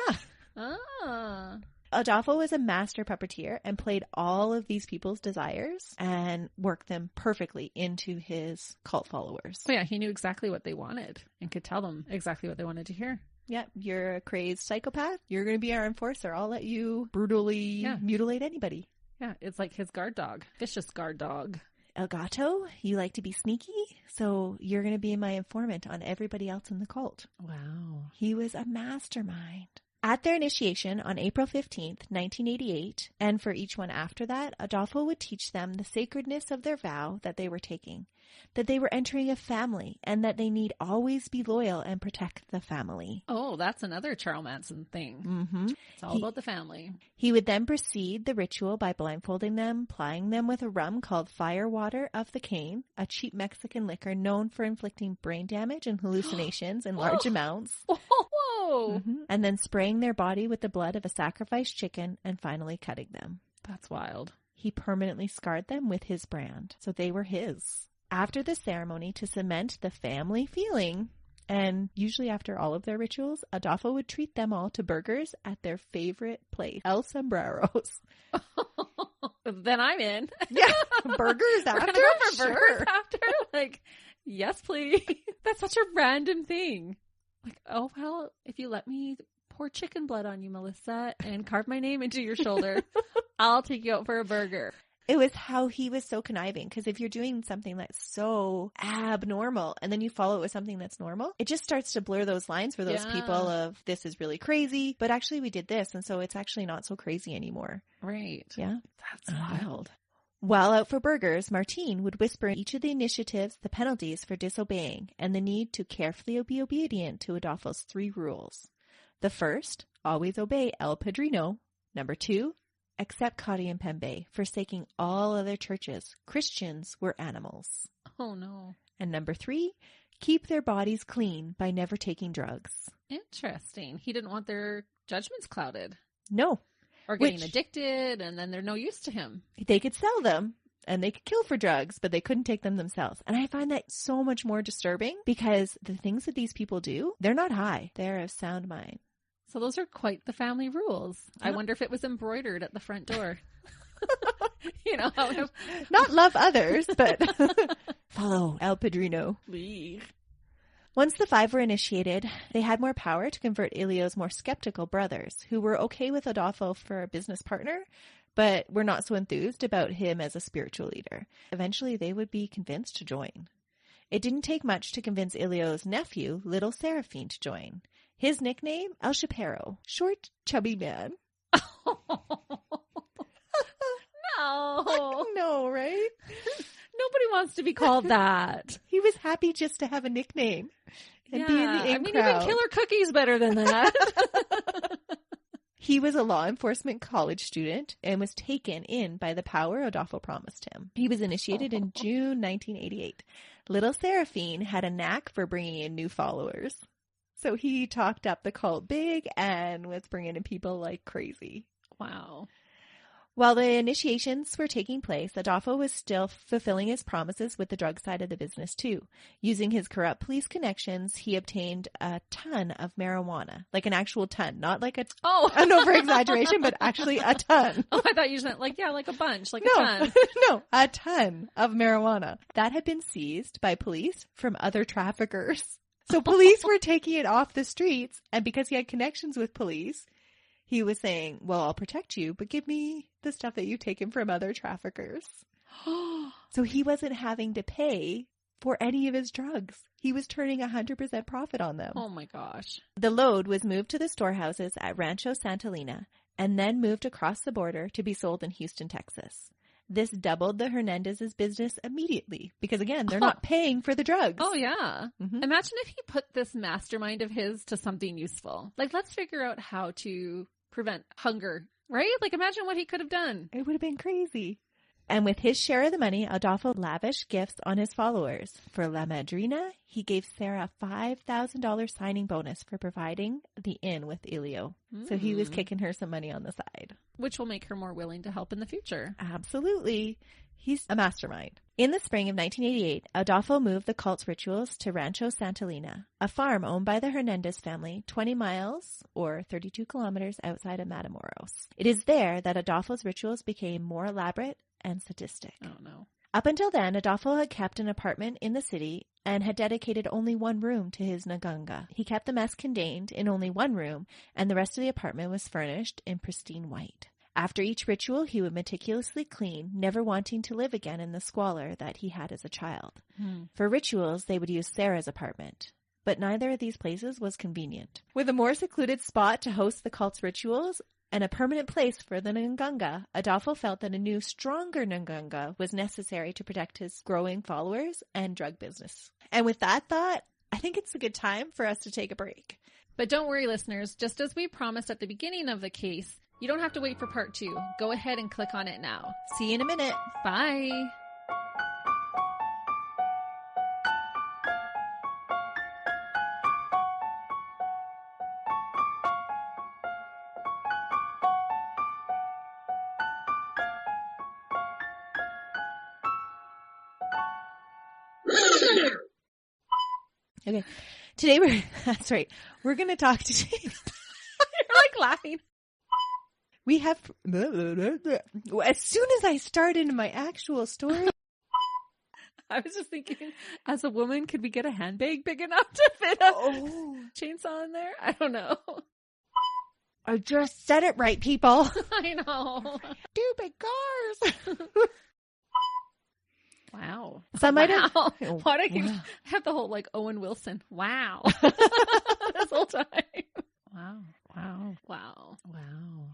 Ah. Adolfo was a master puppeteer and played all of these people's desires and worked them perfectly into his cult followers. Oh yeah, he knew exactly what they wanted and could tell them exactly what they wanted to hear. Yep, you're a crazed psychopath. You're going to be our enforcer. I'll let you brutally mutilate anybody. Yeah, it's like his guard dog. Vicious guard dog. El Gato, you like to be sneaky, so you're going to be my informant on everybody else in the cult. Wow. He was a mastermind. At their initiation on April 15th, 1988, and for each one after that, Adolfo would teach them the sacredness of their vow that they were taking, that they were entering a family, and that they need always be loyal and protect the family. Oh, that's another Charles Manson thing. Mm-hmm. It's all about the family. He would then proceed the ritual by blindfolding them, plying them with a rum called fire water of the cane, a cheap Mexican liquor known for inflicting brain damage and hallucinations in large amounts. Whoa! Mm-hmm. And then spraying their body with the blood of a sacrificed chicken and finally cutting them. That's wild. He permanently scarred them with his brand, so they were his. After the ceremony, to cement the family feeling, and usually after all of their rituals, Adolfo would treat them all to burgers at their favorite place, El Sombreros. Then I'm in. Yeah, burgers after? We're gonna go for sure. burgers after? Like, yes, please. That's such a random thing. Like, oh, well, if you let me pour chicken blood on you, Melissa, and carve my name into your shoulder, I'll take you out for a burger. It was how he was so conniving, because if you're doing something that's so abnormal and then you follow it with something that's normal, it just starts to blur those lines for those people of this is really crazy, but actually we did this, and so it's actually not so crazy anymore. Right. Yeah. That's wild. While out for burgers, Martine would whisper each of the initiatives the penalties for disobeying and the need to carefully be obedient to Adolfo's 3 rules. The first, always obey El Padrino. Number 2, accept Cadi and Pembe, forsaking all other churches. Christians were animals. Oh, no. And number 3, keep their bodies clean by never taking drugs. Interesting. He didn't want their judgments clouded. No. Or getting addicted, and then they're no use to him. They could sell them, and they could kill for drugs, but they couldn't take them themselves. And I find that so much more disturbing, because the things that these people do, they're not high. They're of sound mind. So those are quite the family rules. Yeah. I wonder if it was embroidered at the front door. You know, not love others, but follow El Padrino. Once the 5 were initiated, they had more power to convert Elio's more skeptical brothers, who were okay with Adolfo for a business partner, but were not so enthused about him as a spiritual leader. Eventually, they would be convinced to join. It didn't take much to convince Elio's nephew, Little Seraphine, to join. His nickname, El Chaparro, short, chubby man. No. No, right? Nobody wants to be called that. He was happy just to have a nickname and be in the in crowd. Even Killer Cookie's better than that. He was a law enforcement college student and was taken in by the power Adolfo promised him. He was initiated in June 1988. Little Seraphine had a knack for bringing in new followers. So he talked up the cult big and was bringing in people like crazy. Wow. While the initiations were taking place, Adolfo was still fulfilling his promises with the drug side of the business too. Using his corrupt police connections, he obtained a ton of marijuana. Like an actual ton, not like an over-exaggeration, but actually a ton. Oh, I thought you meant like a bunch, like a ton. No, a ton of marijuana. That had been seized by police from other traffickers. So police were taking it off the streets, and because he had connections with police, he was saying, well, I'll protect you, but give me the stuff that you've taken from other traffickers. So he wasn't having to pay for any of his drugs. He was turning 100% profit on them. Oh my gosh. The load was moved to the storehouses at Rancho Santa Elena and then moved across the border to be sold in Houston, Texas. This doubled the Hernandez's business immediately because, again, they're not paying for the drugs. Oh, yeah. Mm-hmm. Imagine if he put this mastermind of his to something useful. Like, let's figure out how to prevent hunger, right? Like, imagine what he could have done. It would have been crazy. And with his share of the money, Adolfo lavished gifts on his followers. For La Madrina, he gave Sarah a $5,000 signing bonus for providing the inn with Elio. So he was kicking her some money on the side. Which will make her more willing to help in the future. Absolutely. He's a mastermind. In the spring of 1988, Adolfo moved the cult's rituals to Rancho Santa Elena, a farm owned by the Hernandez family 20 miles or 32 kilometers outside of Matamoros. It is there that Adolfo's rituals became more elaborate and sadistic. Oh, no. Up until then, Adolfo had kept an apartment in the city and had dedicated only one room to his nganga. He kept the mess contained in only one room, and the rest of the apartment was furnished in pristine white. After each ritual, he would meticulously clean, never wanting to live again in the squalor that he had as a child. For rituals, they would use Sarah's apartment. But neither of these places was convenient. With a more secluded spot to host the cult's rituals and a permanent place for the nganga, Adolfo felt that a new, stronger nganga was necessary to protect his growing followers and drug business. And with that thought, I think it's a good time for us to take a break. But don't worry, listeners. Just as we promised at the beginning of the case, you don't have to wait for part 2. Go ahead and click on it now. See you in a minute. Bye. Okay. Today that's right. We're going to talk to You're like laughing. We have, as soon as I start into my actual story. I was just thinking, as a woman, could we get a handbag big enough to fit a chainsaw in there? I don't know. I just said it right, people. I know. Stupid cars. Wow. Some might have. Why do I have the whole like Owen Wilson? Wow. This whole time. Wow. Wow. Wow. Wow.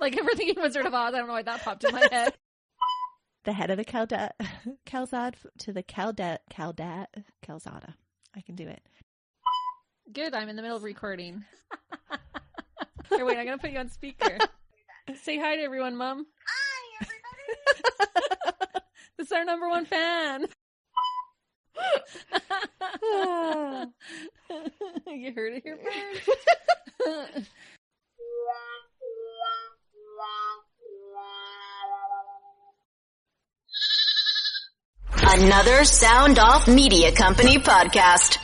Like everything in Wizard of Oz, I don't know why that popped in my head. The head of the Calzad to the Calzada. I can do it. Good. I'm in the middle of recording. Here, wait, I'm going to put you on speaker. Say hi to everyone, Mom. Hi, everybody. This is our number 1 fan. You heard it here first. Another Sound Off Media Company podcast.